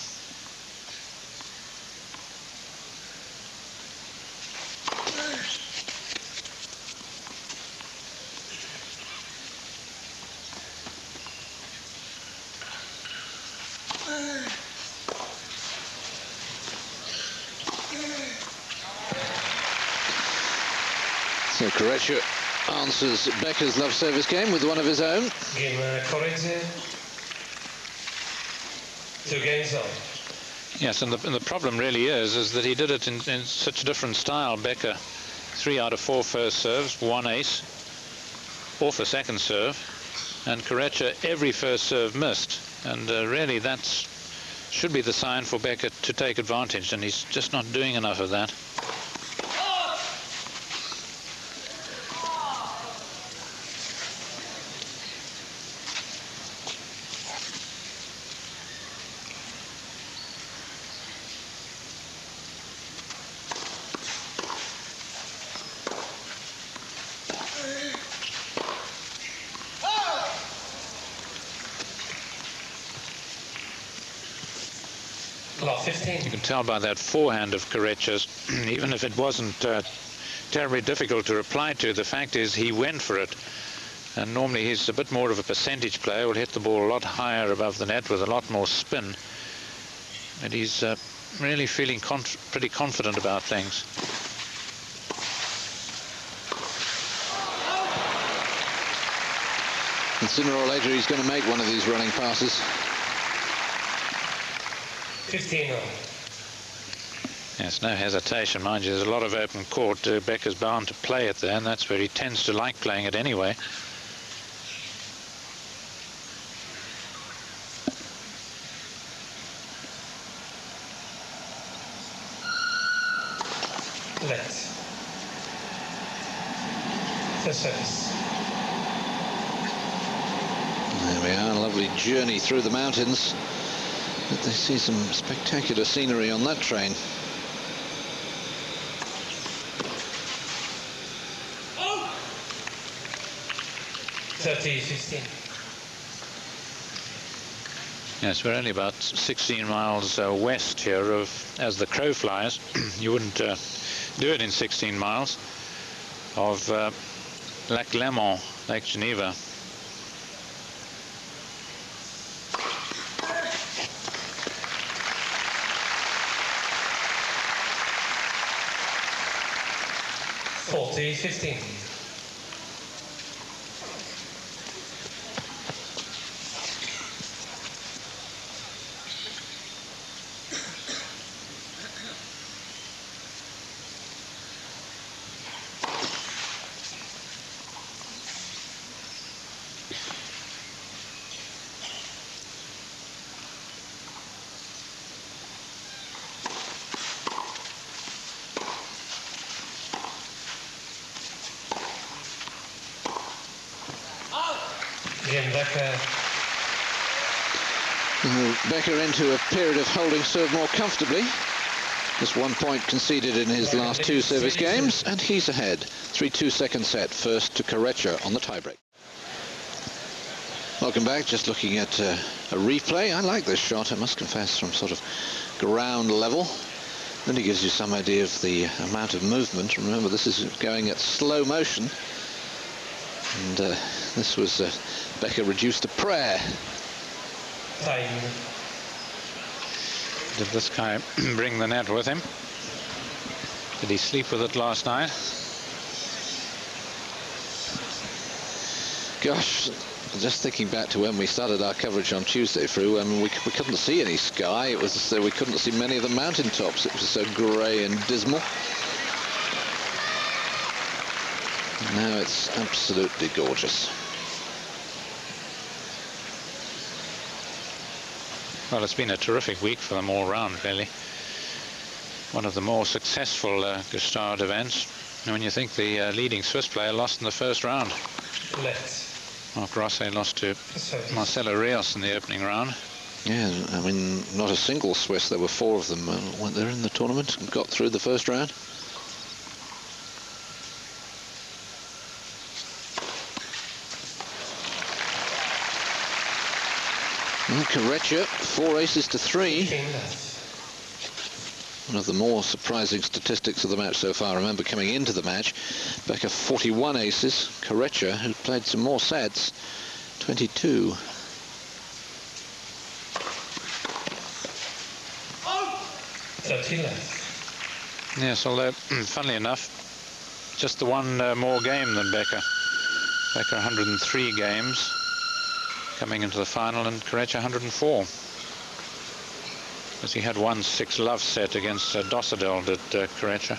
So Corretja answers Becker's love service game with one of his own.
Game Corretja. 2 games on.
Yes, and the problem really is that he did it in such a different style. Becker, 3 out of 4 first serves, 1 ace, off a second serve, and Corretja every first serve missed. And really that should be the sign for Becker to take advantage, and he's just not doing enough of that.
Lot 15.
You can tell by that forehand of Corretja's, even if it wasn't terribly difficult to reply to, the fact is he went for it. And normally he's a bit more of a percentage player, will hit the ball a lot higher above the net with a lot more spin. And he's really feeling pretty confident about things.
And sooner or later he's going to make one of these running passes.
15 on.
Yes, no hesitation, mind you. There's a lot of open court. Becker's bound to play it there, and that's where he tends to like playing it anyway.
Left. First service.
There we are, a lovely journey through the mountains. But they see some spectacular scenery on that train.
Oh! 30-15.
Yes, we're only about 16 miles west here of as the crow flies. You wouldn't do it in 16 miles of Lac Léman, Lake Geneva.
$40-15. Becker.
Becker into a period of holding serve more comfortably. Just 1 point conceded in his last 2 service games, and he's ahead. 3-2 second set, first to Corretja on the tiebreak. Welcome back, just looking at a replay. I like this shot, I must confess, from sort of ground level. Then it gives you some idea of the amount of movement. Remember, this is going at slow motion. And this was Becker reduced to prayer.
Time.
Did this guy bring the net with him? Did he sleep with it last night?
Gosh, just thinking back to when we started our coverage on Tuesday through, I mean, we couldn't see any sky. It was as though we couldn't see many of the mountain tops. It was so grey and dismal. Now it's absolutely gorgeous.
Well, it's been a terrific week for them all round, really. One of the more successful Gstaad events. And when you think the leading Swiss player lost in the first round.
Let.
Marc Rosset lost to Marcelo Rios in the opening round.
Yeah, I mean, not a single Swiss. There were 4 of them went there in the tournament and got through the first round. And Corretja, 4 aces to 3. One of the more surprising statistics of the match so far. Remember, coming into the match, Becker 41 aces. Corretja, who played some more sets, 22.
Yes, although, funnily enough, just the one more game than Becker. Becker 103 games coming into the final, and Corretja 104. Because he had one 6-love set against Gstaad, did Corretja.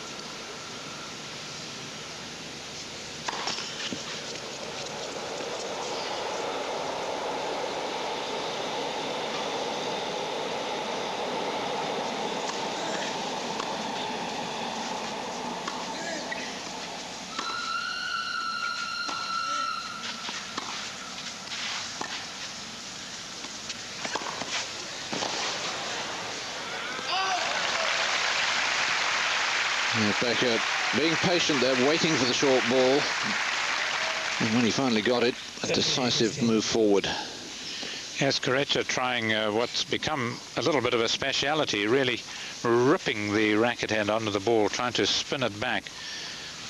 Becker being patient there, waiting for the short ball. And when he finally got it, a decisive move forward.
Yes, Corretja trying what's become a little bit of a speciality, really ripping the racket end onto the ball, trying to spin it back,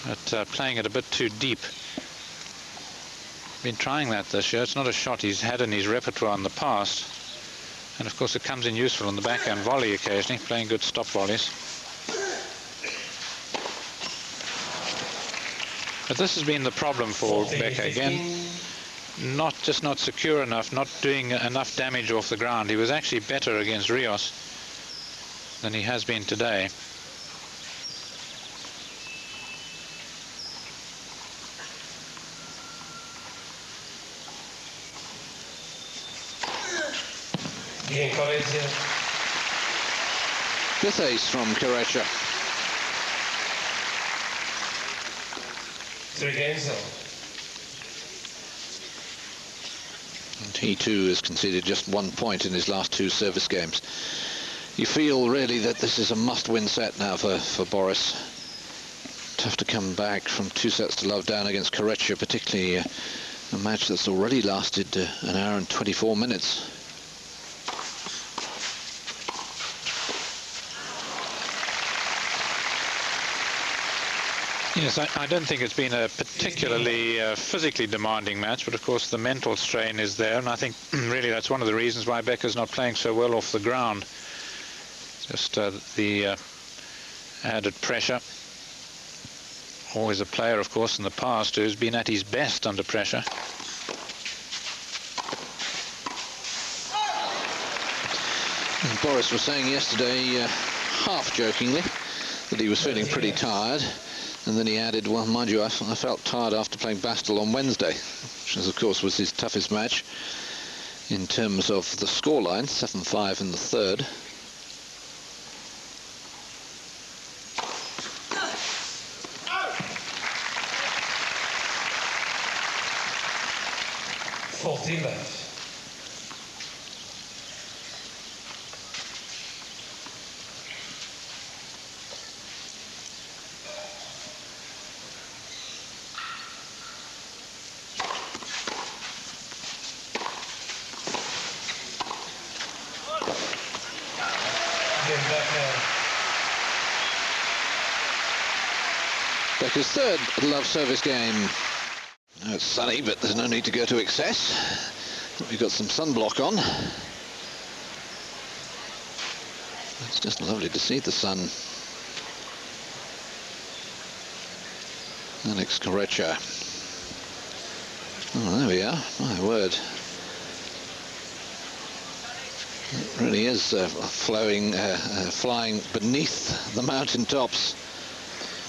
but playing it a bit too deep. Been trying that this year. It's not a shot he's had in his repertoire in the past. And of course it comes in useful on the backhand volley occasionally, playing good stop volleys. But this has been the problem for Becker again. Not secure enough, not doing enough damage off the ground. He was actually better against Rios than he has been today.
Fifth ace from Corretja.
3 games now.
And he too has conceded just 1 point in his last 2 service games. You feel really that this is a must-win set now for Boris. Tough to come back from 2 sets to love down against Corretja, particularly a match that's already lasted 1 hour and 24 minutes.
Yes, I don't think it's been a particularly physically demanding match, but of course the mental strain is there, and I think really that's one of the reasons why Becker's not playing so well off the ground. Just the added pressure. Always a player, of course, in the past who's been at his best under pressure.
And Boris was saying yesterday, half jokingly, that he was feeling pretty tired. And then he added, well, mind you, I felt tired after playing Bastel on Wednesday, which of course was his toughest match in terms of the scoreline, 7-5 in the third.
left.
Becker's third love service game. Now it's sunny, but there's no need to go to excess. We've got some sunblock on. It's just lovely to see the sun. Alex Corretja. Oh, there we are. My word. It really is flying beneath the mountain tops.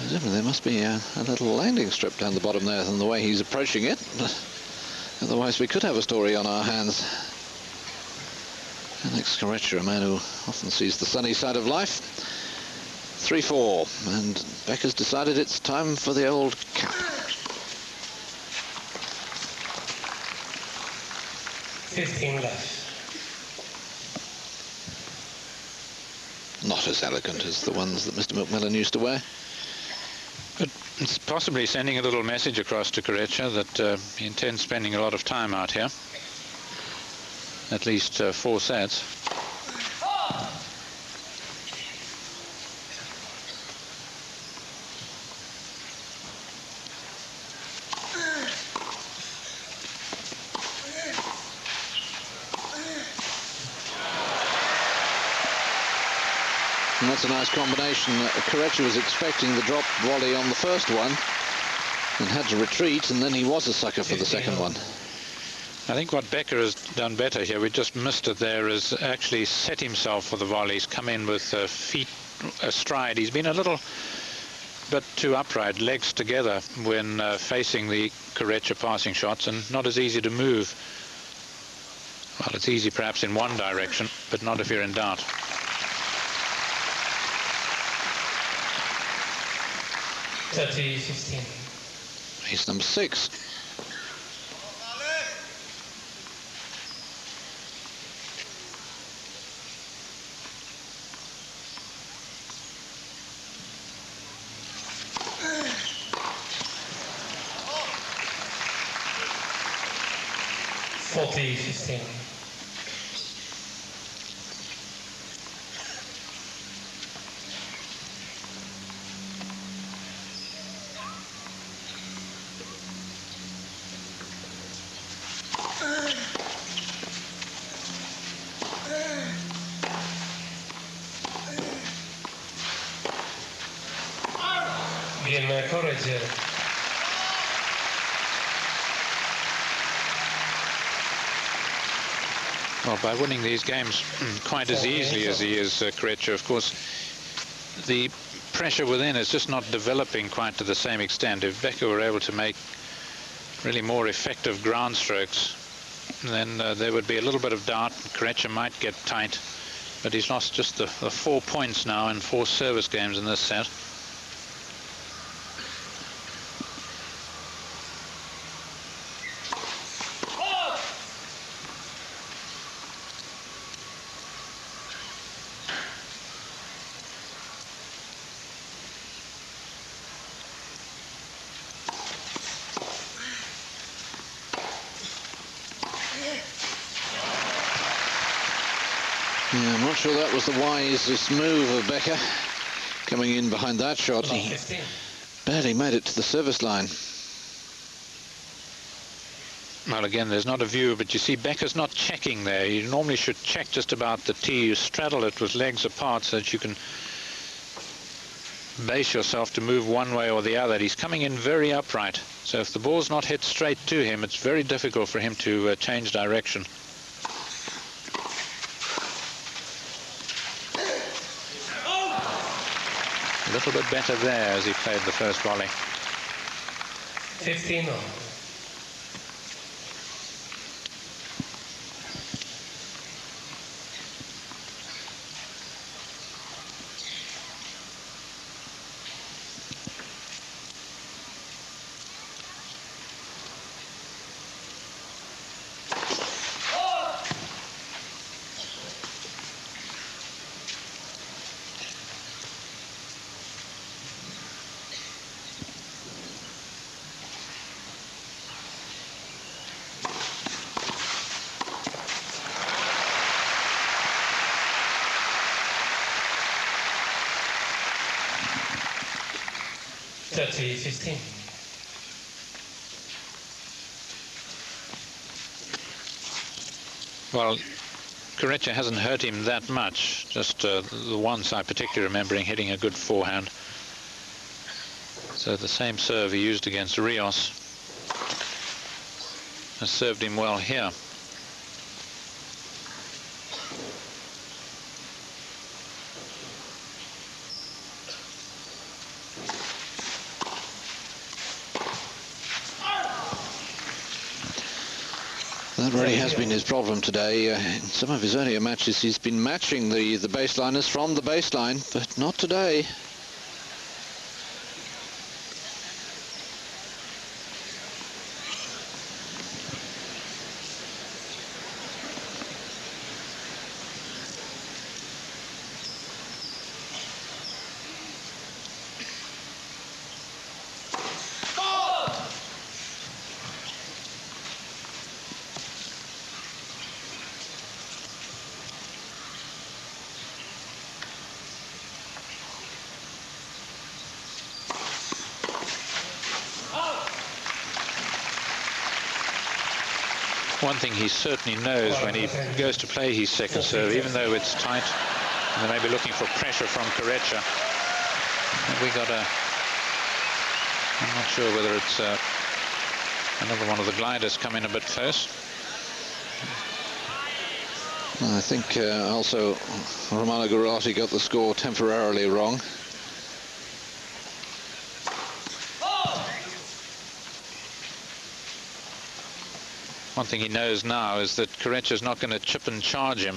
There must be a little landing strip down the bottom there, and the way he's approaching it. Otherwise, we could have a story on our hands. Alex Corretja, a man who often sees the sunny side of life. 3-4, and Becker's decided it's time for the old cap.
15 left.
Not as elegant as the ones that Mr. McMillan used to wear.
But it's possibly sending a little message across to Corretja that he intends spending a lot of time out here. At least 4 sets.
And that's a nice combination. Corretja was expecting the drop volley on the first one and had to retreat, and then he was a sucker for the second one.
I think what Becker has done better here, we just missed it there, is actually set himself for the volleys, come in with feet astride. He's been a little bit too upright, legs together when facing the Corretja passing shots, and not as easy to move. Well, it's easy perhaps in one direction, but not if you're in doubt.
He's number 6.
Bien, Corretja.
Well, by winning these games quite as easily as he is, Corretja, of course, the pressure within is just not developing quite to the same extent. If Becker were able to make really more effective ground strokes, then there would be a little bit of doubt. Corretja might get tight, but he's lost just the 4 points now in 4 service games in this set.
Yeah, I'm not sure that was the wisest move of Becker, coming in behind that shot. He barely made it to the service line.
Well, again, there's not a view, but you see Becker's not checking there. You normally should check just about the tee. You straddle it with legs apart so that you can base yourself to move one way or the other. He's coming in very upright, so if the ball's not hit straight to him, it's very difficult for him to change direction. A little bit better there as he played the first volley.
15 on. $30-15.
Well, Corretja hasn't hurt him that much. Just the once I particularly remember him hitting a good forehand. So the same serve he used against Rios has served him well here.
That really has been his problem today. In some of his earlier matches, he's been matching the baseliners from the baseline, but not today.
One thing he certainly knows when he goes to play his second serve, even though it's tight, and they may be looking for pressure from Corretja. We got a, I'm not sure whether it's another one of the gliders come in a bit close.
I think also Romano Guarotti got the score temporarily wrong.
One thing he knows now is that Corretja is not going to chip and charge him.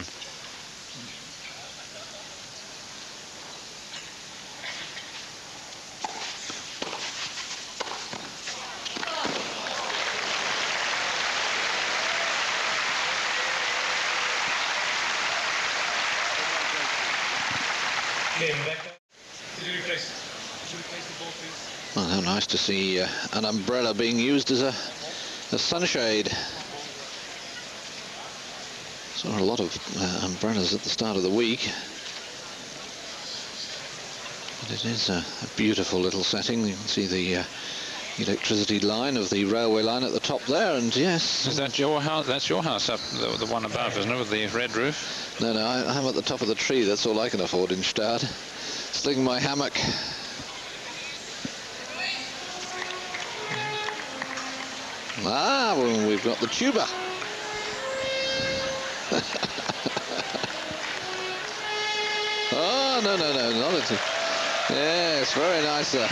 Well, how nice to see an umbrella being used as a sunshade. Saw a lot of umbrellas at the start of the week. But it is a beautiful little setting. You can see the electricity line of the railway line at the top there, and yes.
Is that your house? That's your house up, the one above, isn't it, with the red roof?
No, I'm at the top of the tree. That's all I can afford in Gstaad. Slinging my hammock. Ah, well, we've got the tuba. Oh, no, not a tuba. Yes, very nice, sir.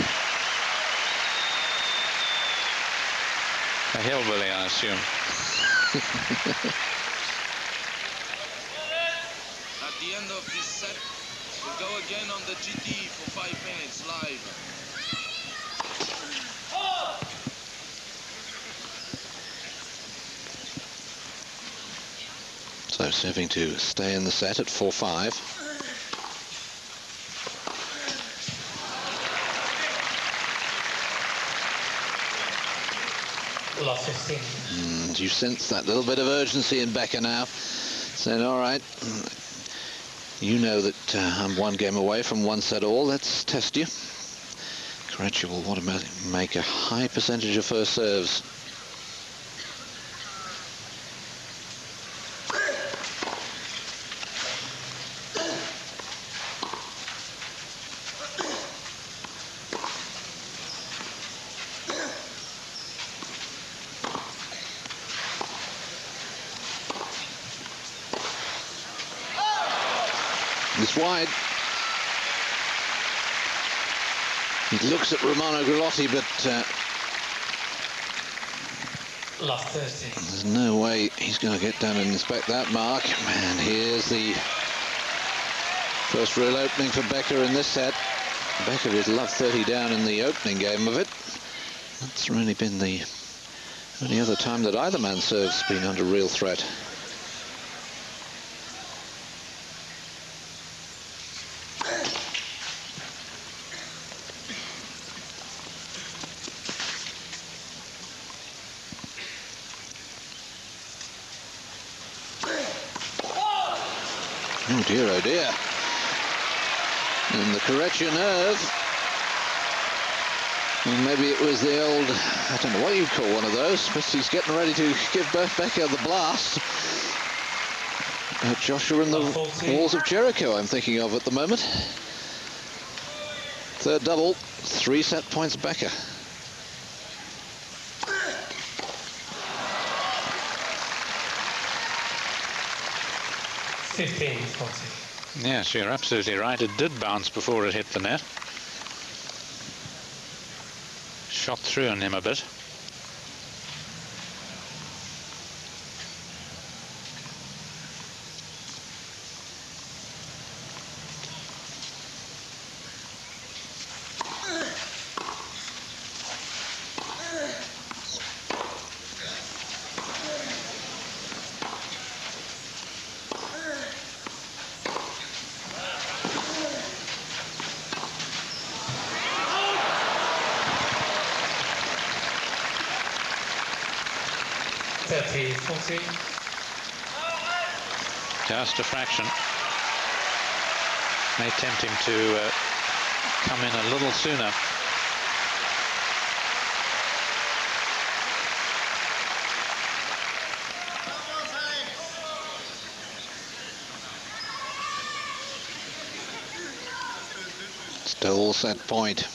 A hillbilly, I assume.
At the end of this set, we'll go again on the GT for 5 minutes live.
So serving to stay in the set at 4-5.
Last 15.
And you sense that little bit of urgency in Becker now, saying, all right, you know that I'm one game away from one set all, let's test you. Corretja will want to make a high percentage of first serves. It's wide. He looks at Romano Guarotti, but
Last 30.
there's no way he's going to get down and inspect that mark. And here's the first real opening for Becker in this set. Becker with love 30 down in the opening game of it. That's really been the only other time that either man's serve's been under real threat. Oh dear, oh dear. And the Corretja nerve. Well, maybe it was the old, I don't know what you'd call one of those, but he's getting ready to give Becker the blast. Joshua and the walls of Jericho I'm thinking of at the moment. Third double, 3 set points Becker.
Yes, you're absolutely right. It did bounce before it hit the net. Shot through on him a bit. Just a fraction. May tempt him to come in a little sooner.
Still set point.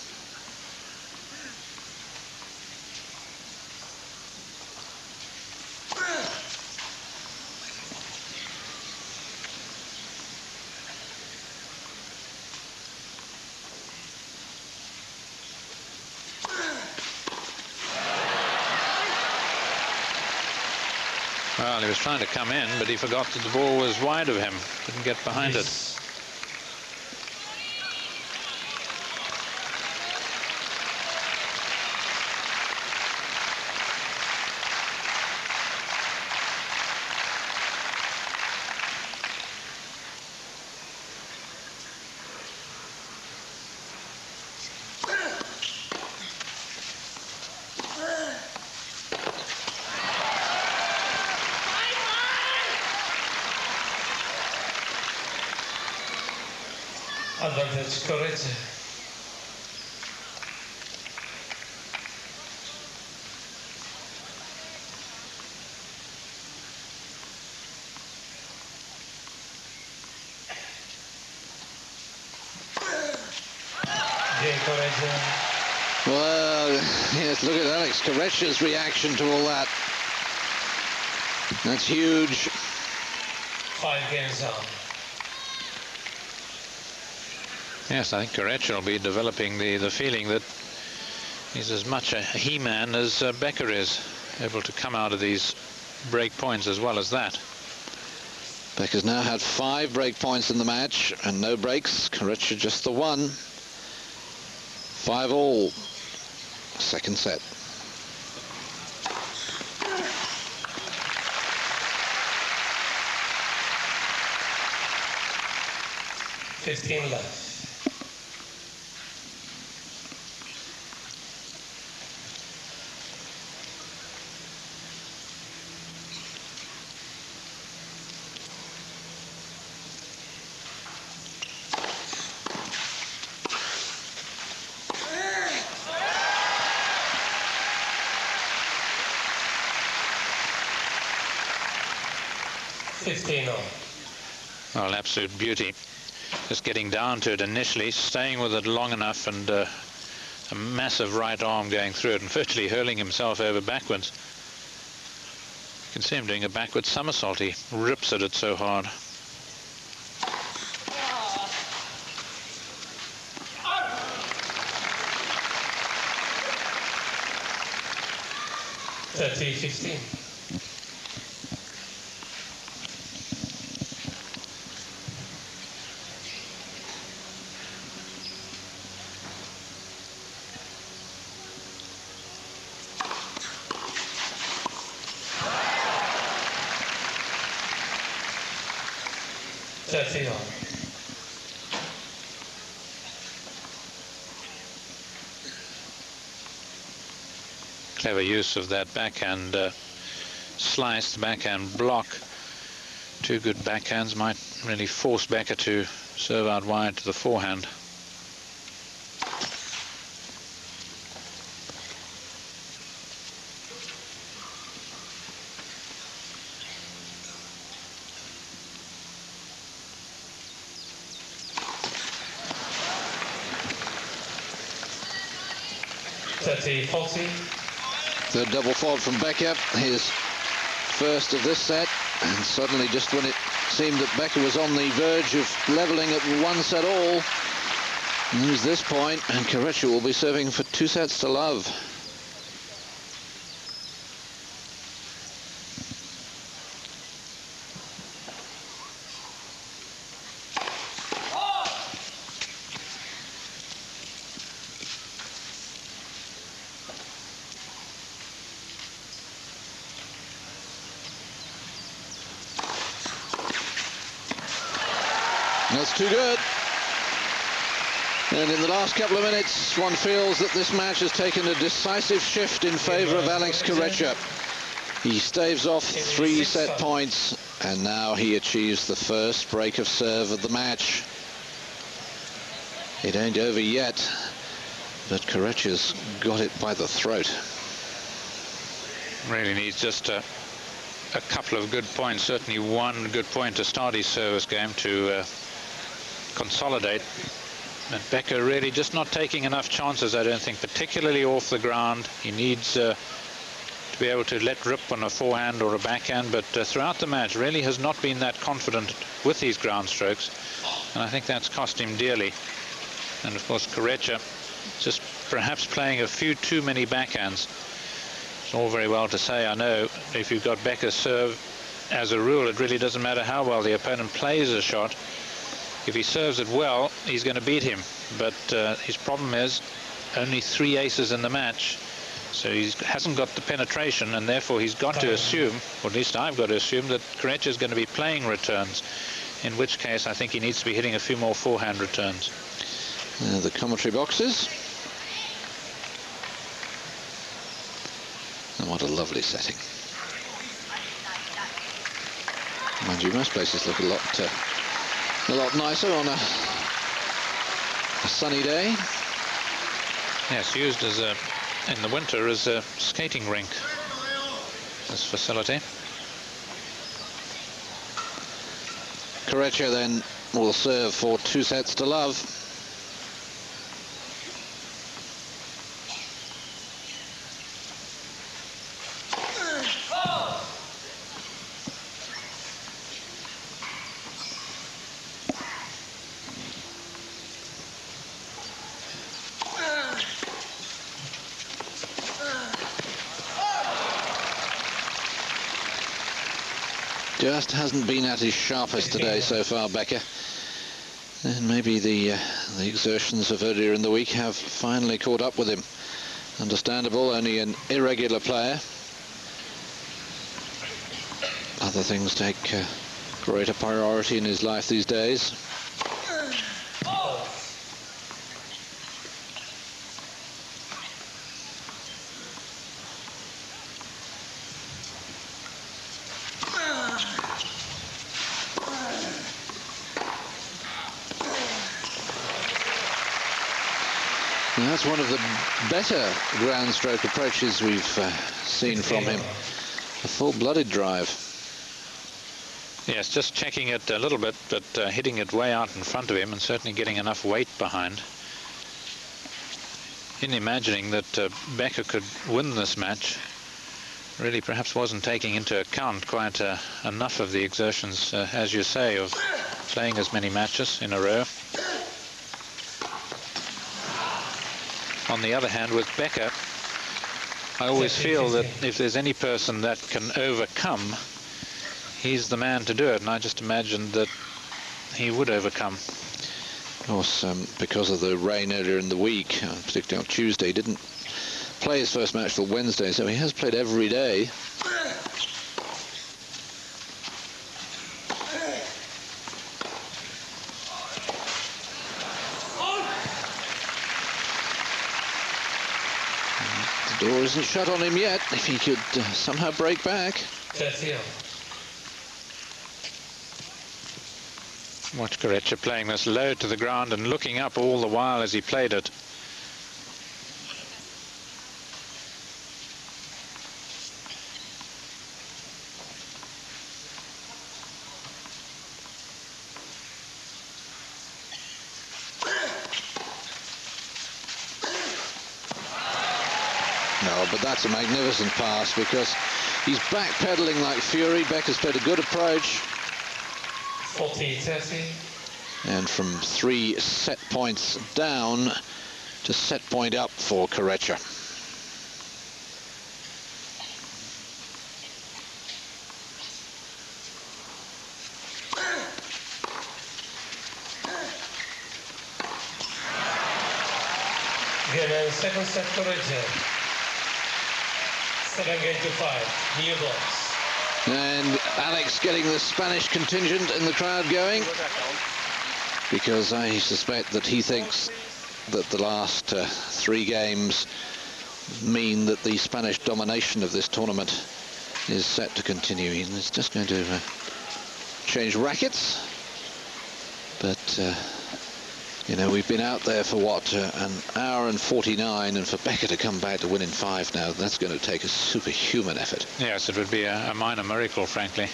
Well, he was trying to come in, but he forgot that the ball was wide of him. Couldn't get behind it.
Advantage Corretja.
Well, yes, look at Alex Corretja's reaction to all that. That's huge.
5 games on.
Yes, I think Corretja will be developing the feeling that he's as much a he-man as Becker is, able to come out of these break points as well as that.
Becker's now had 5 break points in the match and no breaks. Corretja just the 1. 5-all. Second set.
$15 left.
Well, absolute beauty. Just getting down to it initially, staying with it long enough, and a massive right arm going through it and virtually hurling himself over backwards. You can see him doing a backward somersault. He rips at it so hard.
$30-15.
Clever use of that backhand slice, the backhand block. 2 good backhands might really force Becker to serve out wide to the forehand.
30-40.
The double fault from Becker, his first of this set, and suddenly just when it seemed that Becker was on the verge of levelling at one set all, lose this point, and Corretja will be serving for 2 sets to love. That's too good. And in the last couple of minutes, one feels that this match has taken a decisive shift in favour of Alex Corretja. He staves off 3 set points, and now he achieves the first break of serve of the match. It ain't over yet, but Corretja's got it by the throat.
Really needs just a couple of good points, certainly one good point to start his service game to consolidate. And Becker really just not taking enough chances, I don't think, particularly off the ground. He needs to be able to let rip on a forehand or a backhand, but throughout the match really has not been that confident with his ground strokes, and I think that's cost him dearly. And of course Corretja just perhaps playing a few too many backhands. It's all very well to say, I know, if you've got Becker's serve, as a rule it really doesn't matter how well the opponent plays a shot. If he serves it well, he's going to beat him. But his problem is only 3 aces in the match. So he hasn't got the penetration, and therefore he's got to assume, or at least I've got to assume, that Corretja is going to be playing returns. In which case, I think he needs to be hitting a few more forehand returns.
The commentary boxes. And what a lovely setting. Mind you, most places look a lot nicer on a sunny day.
Yes, used as in the winter as a skating rink, this facility.
Corretja then will serve for 2 sets to love. Just hasn't been at his sharpest today so far, Becker. And maybe the exertions of earlier in the week have finally caught up with him. Understandable, only an irregular player. Other things take greater priority in his life these days. And that's one of the better ground stroke approaches we've seen from him. A full-blooded drive.
Yes, just checking it a little bit, but hitting it way out in front of him and certainly getting enough weight behind. In imagining that Becker could win this match, really perhaps wasn't taking into account quite enough of the exertions, as you say, of playing as many matches in a row. On the other hand, with Becker, I always feel that if there's any person that can overcome, he's the man to do it, and I just imagined that he would overcome.
Of course, because of the rain earlier in the week, particularly on Tuesday, he didn't play his first match till Wednesday, so he has played every day. The door isn't shut on him yet, if he could somehow break back.
Watch Corretja playing this low to the ground and looking up all the while as he played it.
No, but that's a magnificent pass because he's backpedaling like fury. Becker's played a good approach.
40-30.
And from 3 set points down to set point up for Corretja.
Again, second set Corretja. 7-5. New box.
And Alex getting the Spanish contingent in the crowd going, because I suspect that he thinks that the last 3 games mean that the Spanish domination of this tournament is set to continue. He's just going to change rackets, but you know, we've been out there for what, an hour and 49, and for Becker to come back to win in 5 now, that's going to take a superhuman effort.
Yes, it would be a minor miracle, frankly.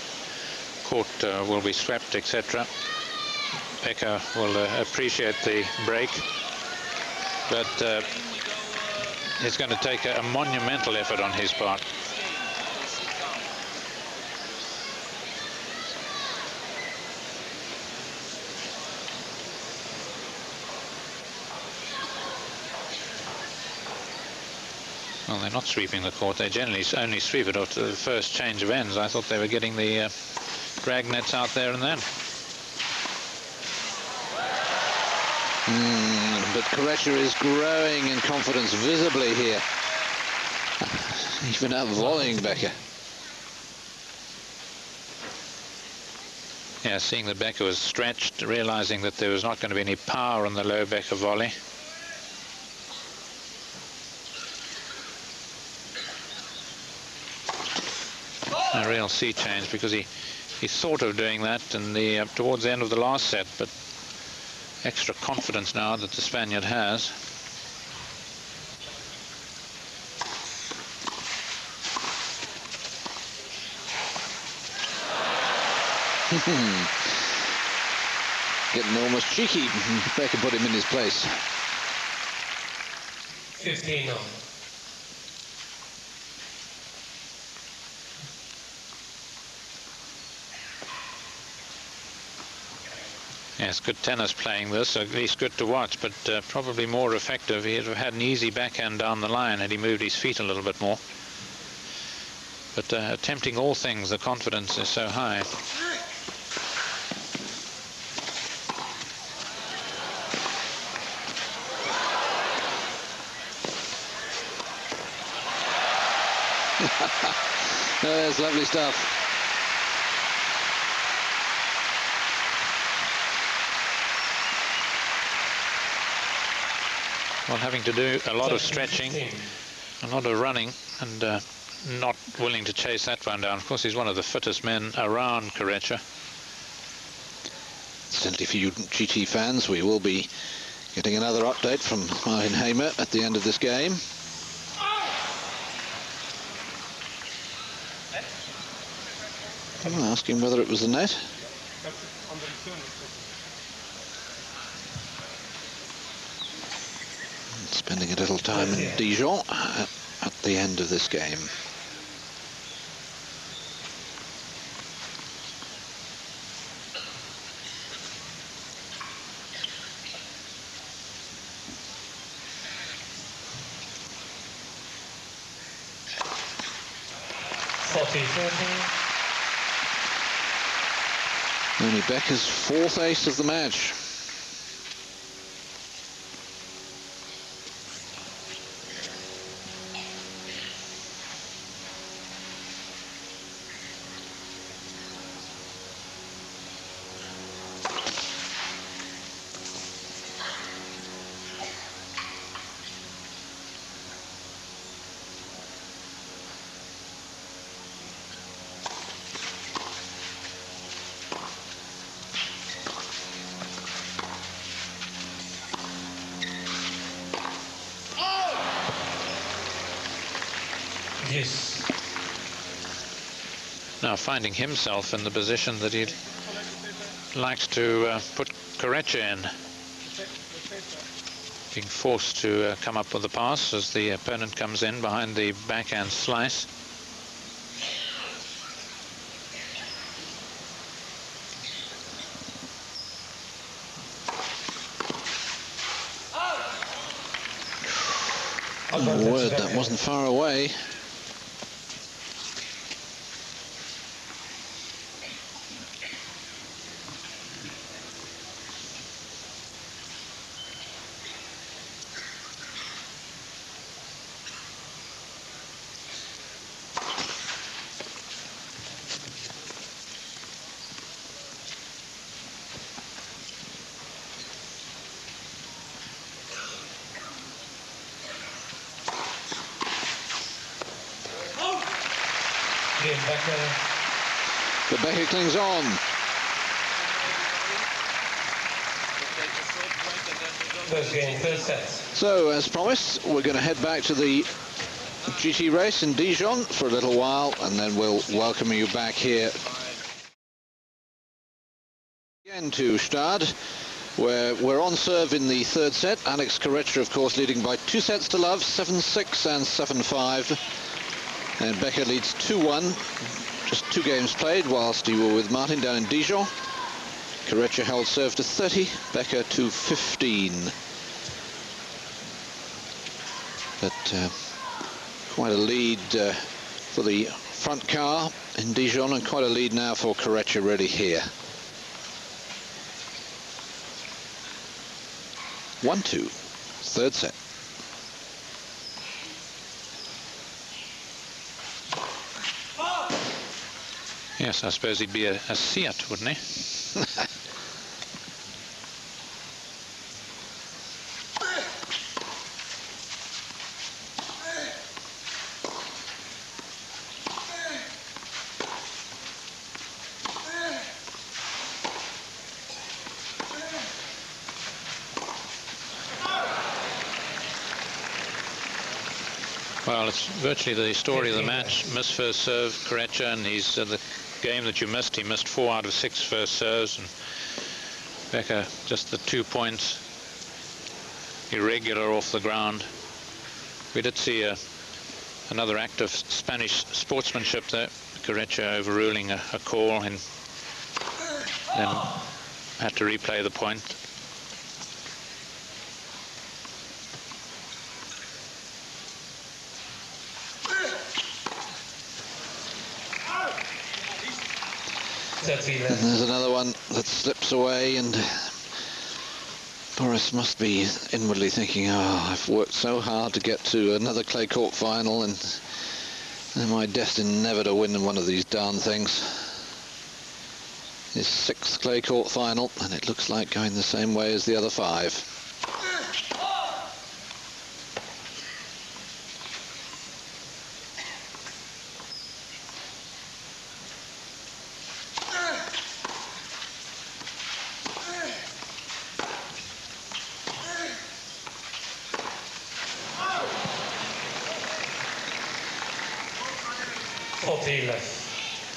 Court will be swept, etc. Becker will appreciate the break, but it's going to take a monumental effort on his part. Well, they're not sweeping the court. They generally only sweep it after the first change of ends. I thought they were getting the drag nets out there and then.
But Corretja is growing in confidence visibly here. Even out-volleying Becker.
Yeah, seeing that Becker was stretched, realizing that there was not going to be any power on the low Becker volley. A real sea change, because he's sort of doing that in the towards the end of the last set, but extra confidence now that the Spaniard has.
Getting almost cheeky. Becker put him in his place.
15-9.
Yes, good tennis playing this, at least good to watch, but probably more effective. He'd have had an easy backhand down the line had he moved his feet a little bit more. But attempting all things, the confidence is so high.
That's lovely stuff.
Well, having to do a lot of stretching, a lot of running, and not willing to chase that one down. Of course, he's one of the fittest men around Corretja.
Certainly for you GT fans, we will be getting another update from Martin Hamer at the end of this game. I'm asking whether it was the net. Spending a little time in Dijon at the end of this game. Only Becker's 4th ace of the match.
Yes.
Now finding himself in the position that he likes to put Corretja in. being forced to come up with the pass as the opponent comes in behind the backhand slice.
Oh, word, that wasn't far away. But Becker clings on. So, as promised, we're going to head back to the GT race in Dijon for a little while, and then we'll welcome you back here again to Gstaad, where we're on serve in the third set. Alex Corretja, of course, leading by 2 sets to love, 7-6 and 7-5. And Becker leads 2-1. Just 2 games played whilst you were with Martin down in Dijon. Corretja held serve to 30, Becker to 15. But quite a lead for the front car in Dijon, and quite a lead now for Corretja really here. 1-2, third set.
Yes, I suppose he'd be a Seat, wouldn't he? Well, it's virtually the story of the match. Missed first serve, Corretja, and he's the game that you missed. He missed 4 out of 6 first serves, and Becker just the 2 points, irregular off the ground. We did see another act of Spanish sportsmanship there. Corretja overruling a call and then had to replay the point.
And there's another one that slips away, and Boris must be inwardly thinking, oh, I've worked so hard to get to another clay court final, and am I destined never to win one of these darn things? His 6th clay court final, and it looks like going the same way as the other 5.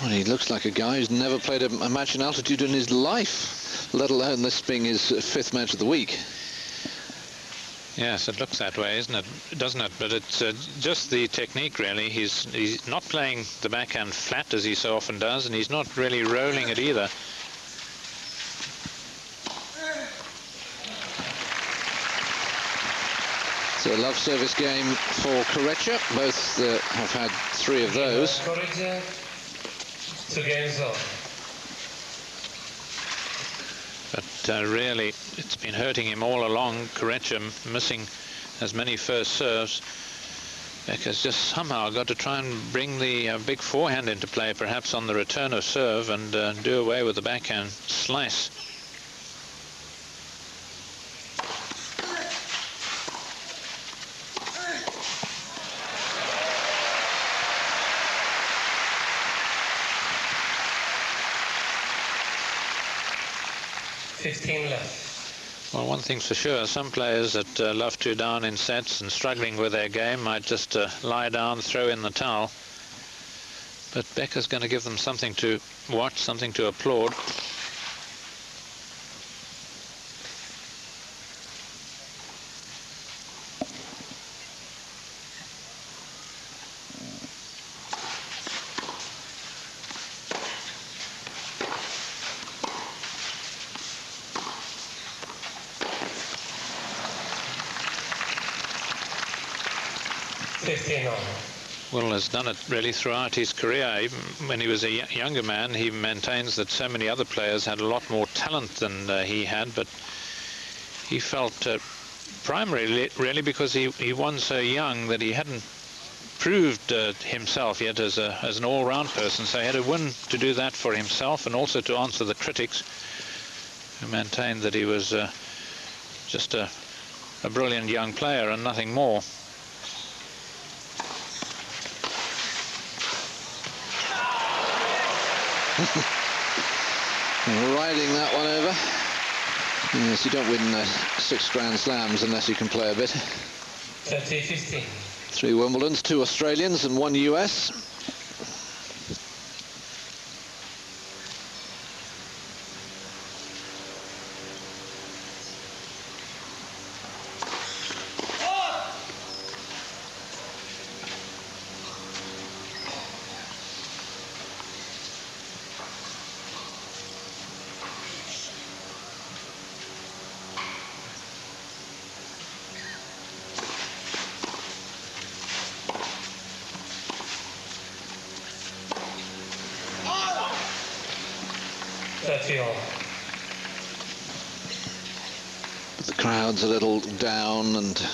Well, he looks like a guy who's never played a match in altitude in his life, let alone this being his 5th match of the week.
Yes, it looks that way, doesn't it? But it's just the technique, really. He's not playing the backhand flat as he so often does, and he's not really rolling it either.
So a love service game for Corretja. Both have had 3 of those.
Corretja, 2 games on.
But really, it's been hurting him all along. Corretja missing as many first serves. Becker's just somehow got to try and bring the big forehand into play, perhaps on the return of serve, and do away with the backhand slice. Well, one thing's for sure, some players that love to down in sets and struggling with their game might just lie down, throw in the towel. But Becker's going to give them something to watch, something to applaud.
15 all.
Will has done it really throughout his career. Even when he was a younger man, he maintains that so many other players had a lot more talent than he had, but he felt primarily really because he won so young that he hadn't proved himself yet as an all-round person, so he had to win to do that for himself and also to answer the critics who maintained that he was just a brilliant young player and nothing more.
Riding that one over. Yes, you don't win 6 Grand Slams unless you can play a bit.
30-15.
3 Wimbledons, 2 Australians and 1 US. But the crowd's a little down and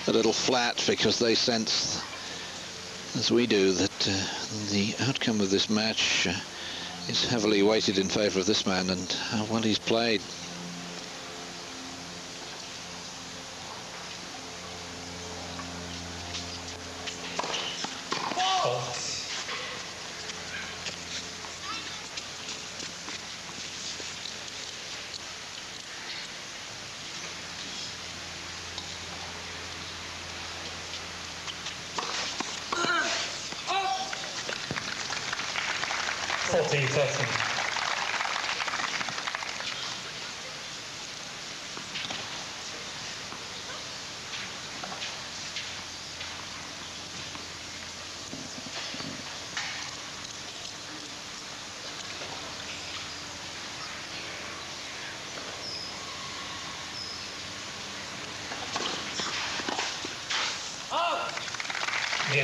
a little flat because they sense, as we do, that the outcome of this match is heavily weighted in favour of this man and how well he's played.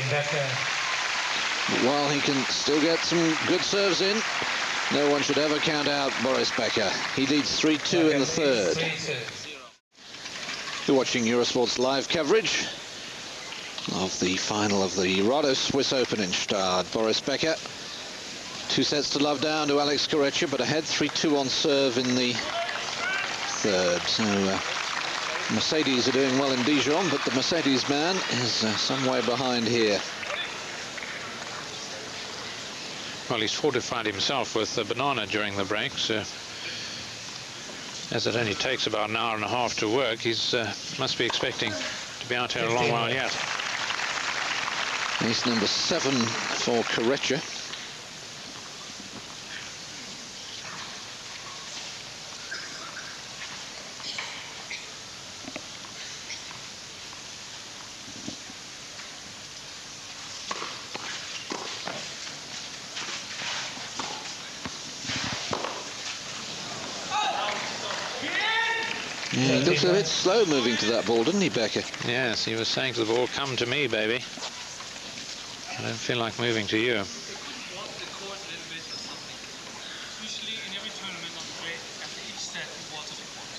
Becker.
While he can still get some good serves in, no one should ever count out Boris Becker. He leads 3-2 in the third. You're watching Eurosport's live coverage of the final of the Rado Swiss Open in Gstaad. Boris Becker, 2 sets to love down to Alex Corretja, but ahead 3-2 on serve in the third. So Mercedes are doing well in Dijon, but the Mercedes man is some way behind here.
Well, he's fortified himself with a banana during the breaks. As it only takes about an hour and a half to work, he's must be expecting to be out here a long while yet.
Ace number 7 for Corretja. Yeah, he looks a bit slow moving to that ball, doesn't he, Becker?
Yes, he was saying to the ball, come to me, baby. I don't feel like moving to you.
Usually in every tournament on the play, after each set, you water the court.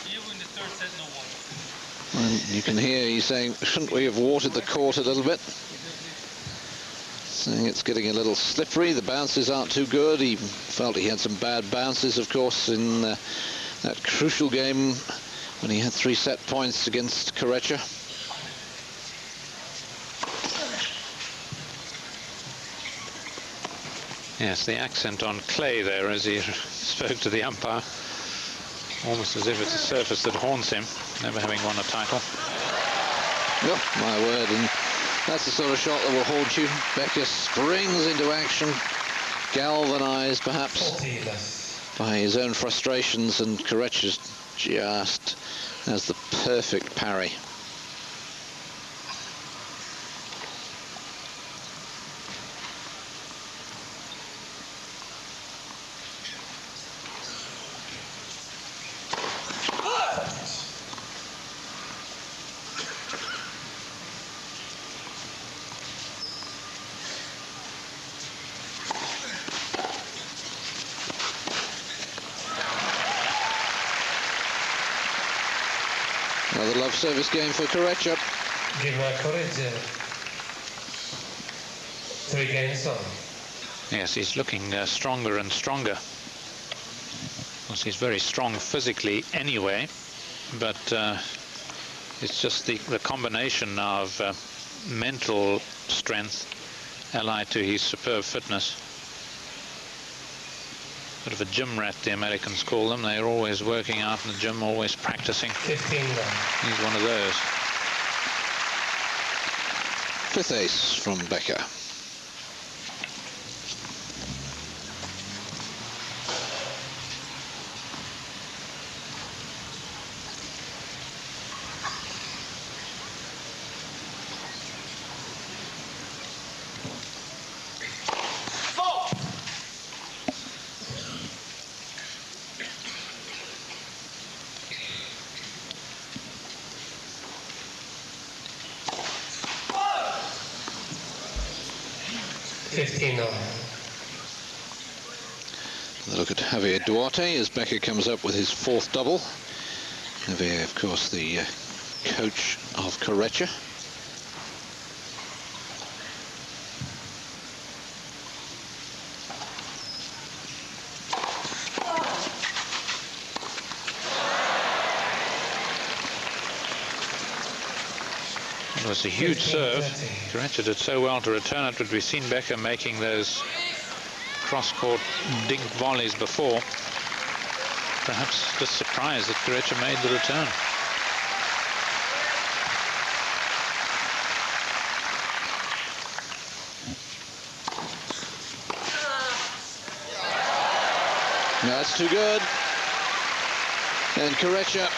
Here in the third set, no water.
Well, you can hear he's saying, shouldn't we have watered the court a little bit? Saying it's getting a little slippery, the bounces aren't too good. He felt he had some bad bounces, of course, in that crucial game when he had 3 set points against Corretja.
Yes, the accent on clay there as he spoke to the umpire, almost as if it's a surface that haunts him, never having won a title.
Oh, my word, and that's the sort of shot that will haunt you. Becker springs into action, galvanized perhaps by his own frustrations, and Corretja just has the perfect parry. Another love service game for Corretja.
Give my Corretja 3 games on.
Yes, he's looking stronger and stronger. Well, he's very strong physically anyway, but it's just the combination of mental strength allied to his superb fitness. Bit of a gym rat, the Americans call them. They're always working out in the gym, always practicing.
15 now.
He's one of those.
5th ace from Becker. Look at Javier Duarte as Becker comes up with his 4th double. Javier, of course, the coach of Corretja.
It was a huge serve. Corretja did so well to return it, but we've seen Becker making those cross-court dink volleys before. Perhaps just surprised that Corretja made the return.
No, that's too good. And Corretja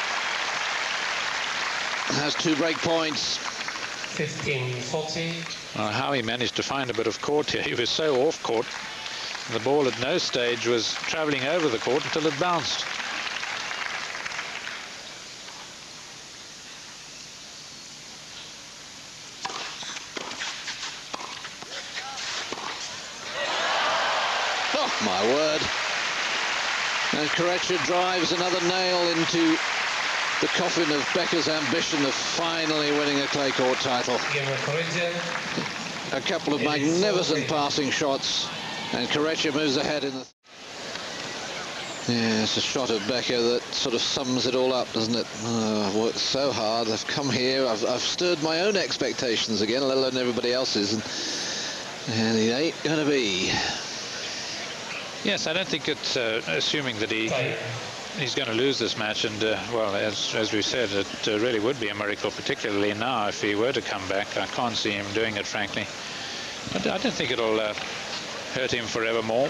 has 2 break points.
15-40.
Well, how he managed to find a bit of court here. He was so off court. The ball at no stage was travelling over the court until it bounced.
Oh, my word. And Corretja drives another nail into the coffin of Becker's ambition of finally winning a clay court title. A couple of magnificent passing shots, and Corretja moves ahead in the... Yeah, it's a shot of Becker that sort of sums it all up, doesn't it? Oh, I've worked so hard, I've come here, I've stirred my own expectations again, let alone everybody else's, and it ain't going to be.
Yes, I don't think it's assuming that he's going to lose this match, and well, as we said, it really would be a miracle, particularly now if he were to come back. I can't see him doing it, frankly. But I don't think it'll hurt him forevermore.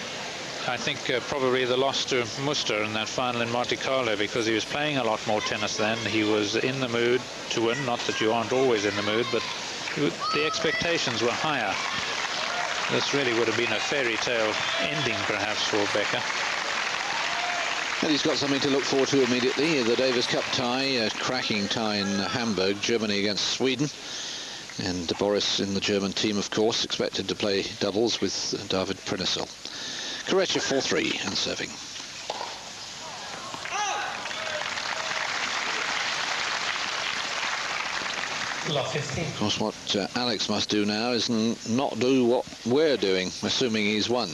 I think probably the loss to Muster in that final in Monte Carlo, because he was playing a lot more tennis then. He was in the mood to win. Not that you aren't always in the mood, but the expectations were higher. This really would have been a fairy tale ending, perhaps, for Becker.
And he's got something to look forward to immediately. The Davis Cup tie, a cracking tie in Hamburg, Germany against Sweden. And Boris in the German team, of course, expected to play doubles with David Prinisel. Corretja 4-3 and serving. Of course, what Alex must do now is not do what we're doing, assuming he's won.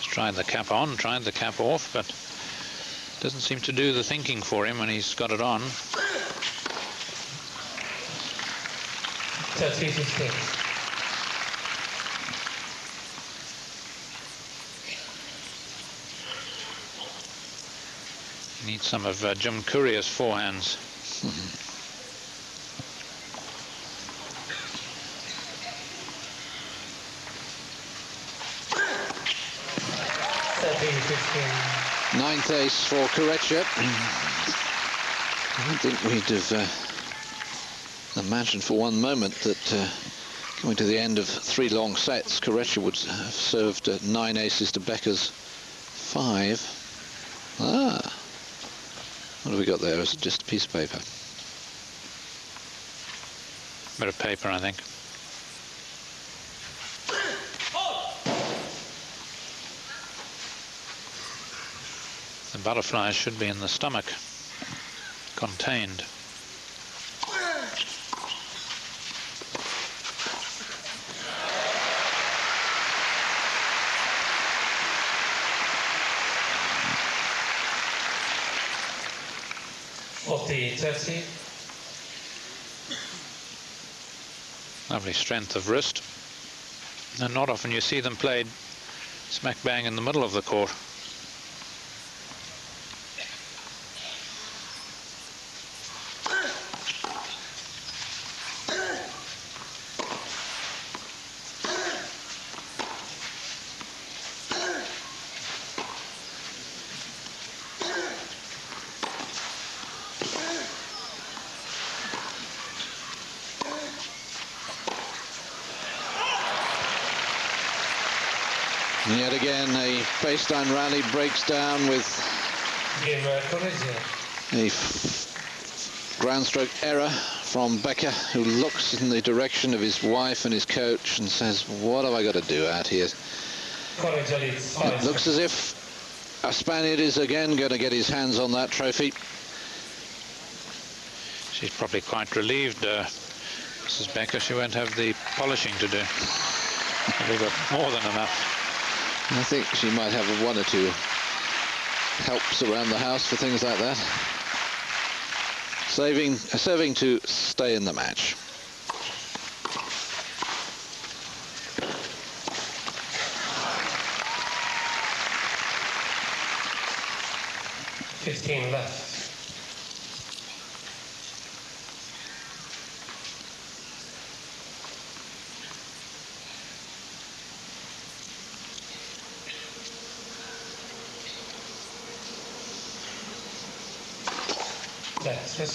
Tried the cap on, tried the cap off, but doesn't seem to do the thinking for him when he's got it on.
13-15.
Needs some of Jim Courier's forehands.
14-15.
Ninth ace for Corretja. I don't think we'd have imagined for one moment that coming to the end of 3 long sets, Corretja would have served 9 aces to Becker's 5. Ah, what have we got there? Is it just a piece of paper?
Bit of paper, I think. The butterflies should be in the stomach, contained.
Of the 30.
Lovely strength of wrist. And not often you see them played smack bang in the middle of the court.
And yet again, a baseline rally breaks down with a groundstroke error from Becker, who looks in the direction of his wife and his coach and says, what have I got to do out here? It looks as if a Spaniard is again going to get his hands on that trophy.
She's probably quite relieved, Mrs. Becker. She won't have the polishing to do. We've got more than enough.
I think she might have 1 or 2 helps around the house for things like that. Serving to stay in the match.
$15 left. That's it.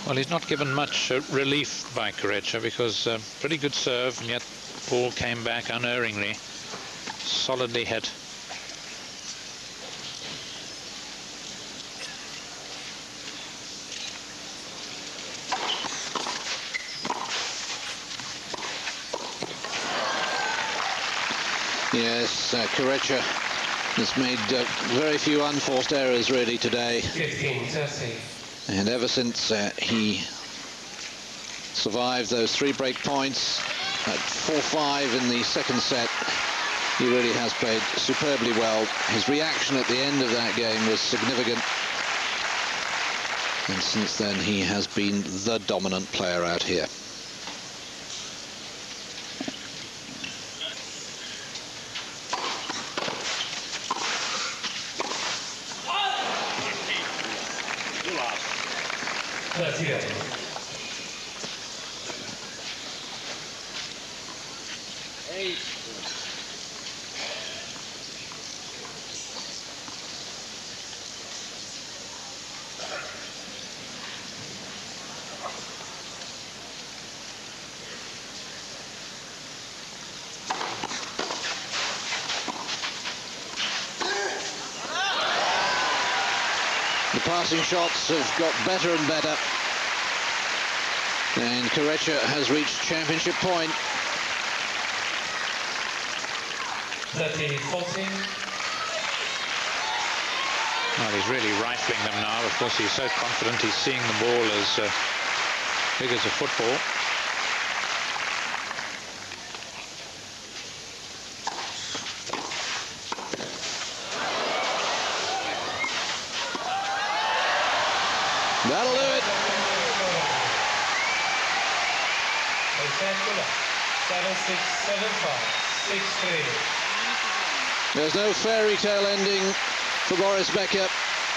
Well, he's not given much relief by Corretja, because pretty good serve, and yet ball came back unerringly, solidly hit.
Yes, Corretja has made very few unforced errors really today.
15-30.
And ever since he survived those 3 break points at 4-5 in the second set, he really has played superbly well. His reaction at the end of that game was significant. And since then, he has been the dominant player out here. The passing shots have got better and better. And Corretja has reached championship point.
30-14.
Well, he's really rifling them now. Of course, he's so confident. He's seeing the ball as big as a football.
That'll do it.
Spectacular. 7-6, 7-5, 6-3.
There's no fairy tale ending for Boris Becker.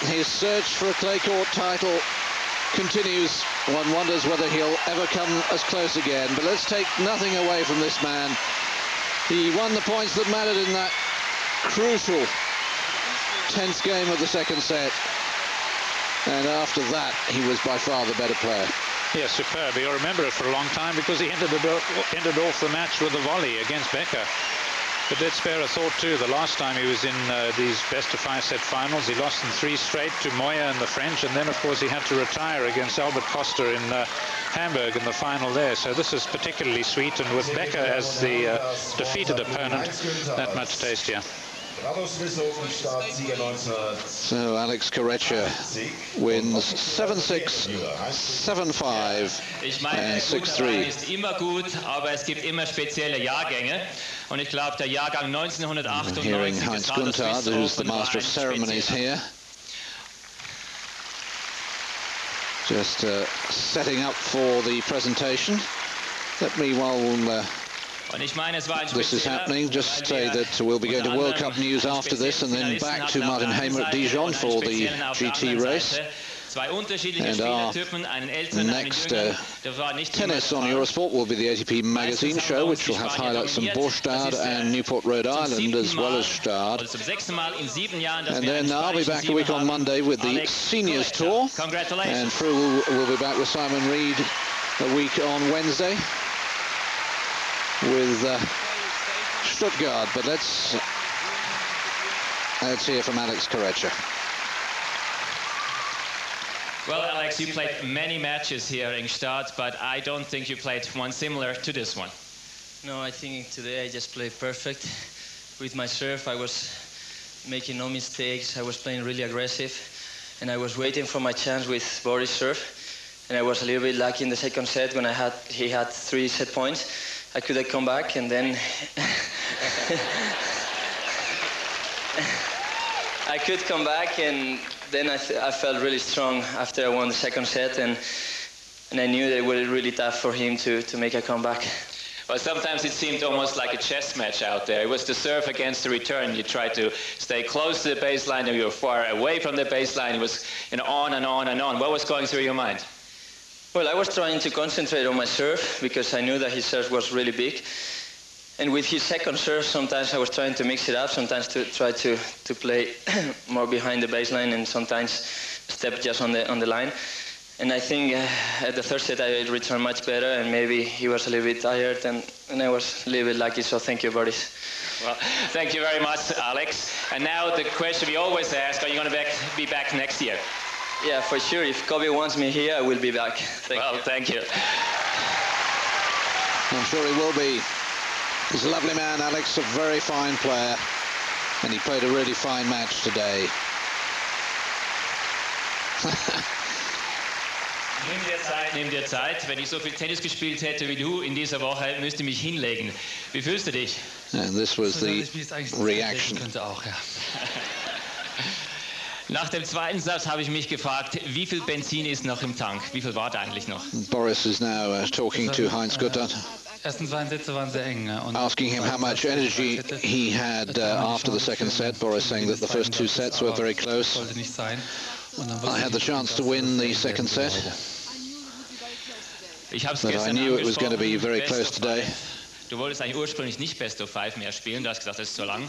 His search for a clay court title continues. One wonders whether he'll ever come as close again. But let's take nothing away from this man. He won the points that mattered in that crucial tense game of the second set. And after that, he was by far the better player.
Yeah, superb. You'll remember it for a long time because he ended off the match with a volley against Becker. But let's spare a thought too. The last time he was in these best-of-5 set finals, he lost in 3 straight to Moya and the French, and then of course he had to retire against Albert Costa in Hamburg in the final there. So this is particularly sweet, and with Becker as the defeated opponent, that much tastier.
So Alex Corretja wins 7-6, 7-5 and 6-3.
ist immer gut, aber es gibt immer spezielle Jahrgänge. Und ich glaube, der Jahrgang 1998
Hearing Heinz Gstaad, who's the master of ceremonies here, just setting up for the presentation. Let me, while this is happening, just say that we'll be going to World Cup news after this, and then back to Martin Hamer at Dijon for the GT race. And our next tennis on Eurosport will be the ATP magazine show, which will have highlights from Gstaad and Newport, Rhode Island, as well as Gstaad. And then I'll be back a week on Monday with the Seniors Tour. And Fru will be back with Simon Reed a week on Wednesday with Stuttgart. But let's hear from Alex Corretja.
Well, Alex, you played many matches here in Gstaad, but I don't think you played one similar to this one.
No, I think today I just played perfect. With my serve, I was making no mistakes. I was playing really aggressive, and I was waiting for my chance with Boris' serve. And I was a little bit lucky in the second set when he had 3 set points. I couldn't come back, and then I could come back, and then I felt really strong after I won the second set, and I knew that it would be really tough for him to make a comeback.
Well, sometimes it seemed almost like a chess match out there. It was the serve against the return. You tried to stay close to the baseline, and you were far away from the baseline. It was on and on and on. What was going through your mind?
Well, I was trying to concentrate on my serve because I knew that his serve was really big. And with his second serve, sometimes I was trying to mix it up, sometimes to try to play more behind the baseline, and sometimes step just on the line. And I think at the third set I returned much better, and maybe he was a little bit tired, and I was a little bit lucky, so thank you, Boris.
Well, thank you very much, Alex. And now the question we always ask, are you going to be back next year?
Yeah, for sure. If Kobe wants me here, I will be back.
Thank you.
I'm sure he will be. He's a lovely man, Alex, a very fine player, and he played a really fine match today.
Nimm dir Zeit. Wenn ich so viel Tennis gespielt hätte wie du in dieser Woche, müsste ich mich hinlegen. Wie fühlst du dich?
And this was the reaction.
Nach dem zweiten Satz habe ich mich gefragt, wie viel Benzin ist noch im Tank? Wie viel war da eigentlich noch?
Boris is now talking to Heinz Gstaad, asking him how much energy he had after the second set. Boris saying that the first 2 sets were very close. I had the chance to win the second set, but I knew it was going to be very close today.
Du wolltest eigentlich ursprünglich nicht Best of 5 mehr spielen, du hast gesagt, das ist zu lang.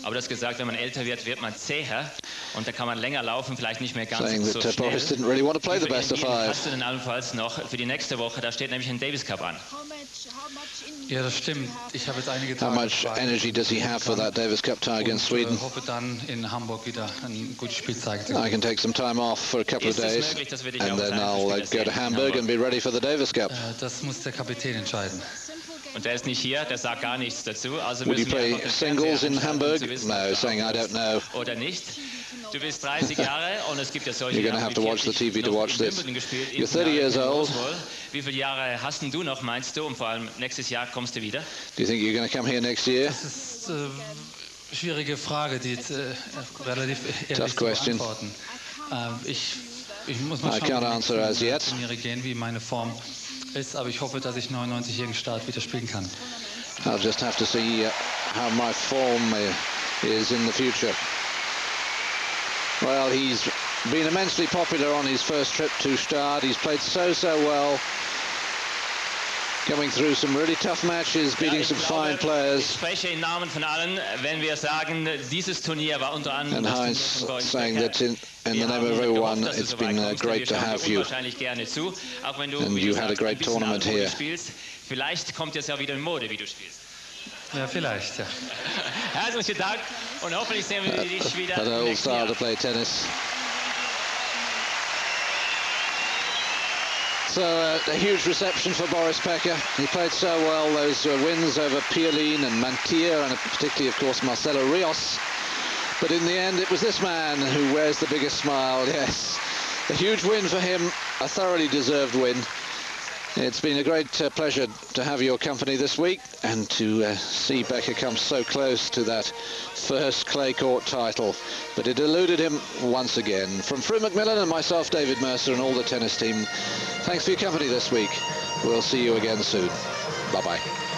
Aber du hast gesagt, wenn man älter wird, wird man zäher und da kann man länger laufen, vielleicht nicht mehr ganz so schnell.
Boris didn't really want to play the best of 5.
Hast du denn allenfalls noch für die nächste Woche, da steht nämlich ein Davis Cup an.
Ja, das stimmt. Ich habe jetzt einige Tage
How much energy does he have for that Davis Cup tie against Sweden?
Ich hoffe dann in Hamburg wieder ein gutes Spiel zeigen zu
I can take some time off for a couple of days, and then I'll go to Hamburg and be ready for the Davis Cup.
Das muss der Kapitän entscheiden.
Und der ist nicht hier, der sagt gar nichts dazu. Also
Would you play singles in Hamburg? No, saying I don't know.
Oder nicht. Du bist 30 Jahre und es gibt ja solche.
You're going to have to watch the TV to watch this. You're 30 years old.
Wie viele Jahre hast du noch, meinst du? Und vor allem nächstes Jahr kommst du wieder?
Do you think you're going to come here next year?
Das ist schwierige Frage, die relativ ehrlich zu beantworten. Ich muss mal schauen, wie die Turniere gehen, wie meine Form ist, aber ich hoffe, dass ich 99 hier in Gstaad wieder spielen kann.
I'll just have to see how my form is in the future. Well, he's been immensely popular on his first trip to Gstaad. He's played so well. Coming through some really tough matches, beating some fine players.
Ich spreche im Namen von allen, wenn wir sagen, dieses Turnier war unter anderem
and Heinz saying that in the name of everyone, it's been great to have you. And you had a great tournament here.
Vielleicht kommt es ja wieder in Mode, wie du spielst.
Ja, vielleicht, ja.
Herzlichen Dank und hoffentlich sehen wir dich wieder
But an
nächsten
old style
Jahr.
to play tennis. So a huge reception for Boris Becker. He played so well, those wins over Piolín and Mantia, and particularly, of course, Marcelo Rios. But in the end, it was this man who wears the biggest smile. Yes, a huge win for him, a thoroughly deserved win. It's been a great pleasure to have your company this week and to see Becker come so close to that first clay court title. But it eluded him once again. From Fru McMillan and myself, David Mercer, and all the tennis team, thanks for your company this week. We'll see you again soon. Bye-bye.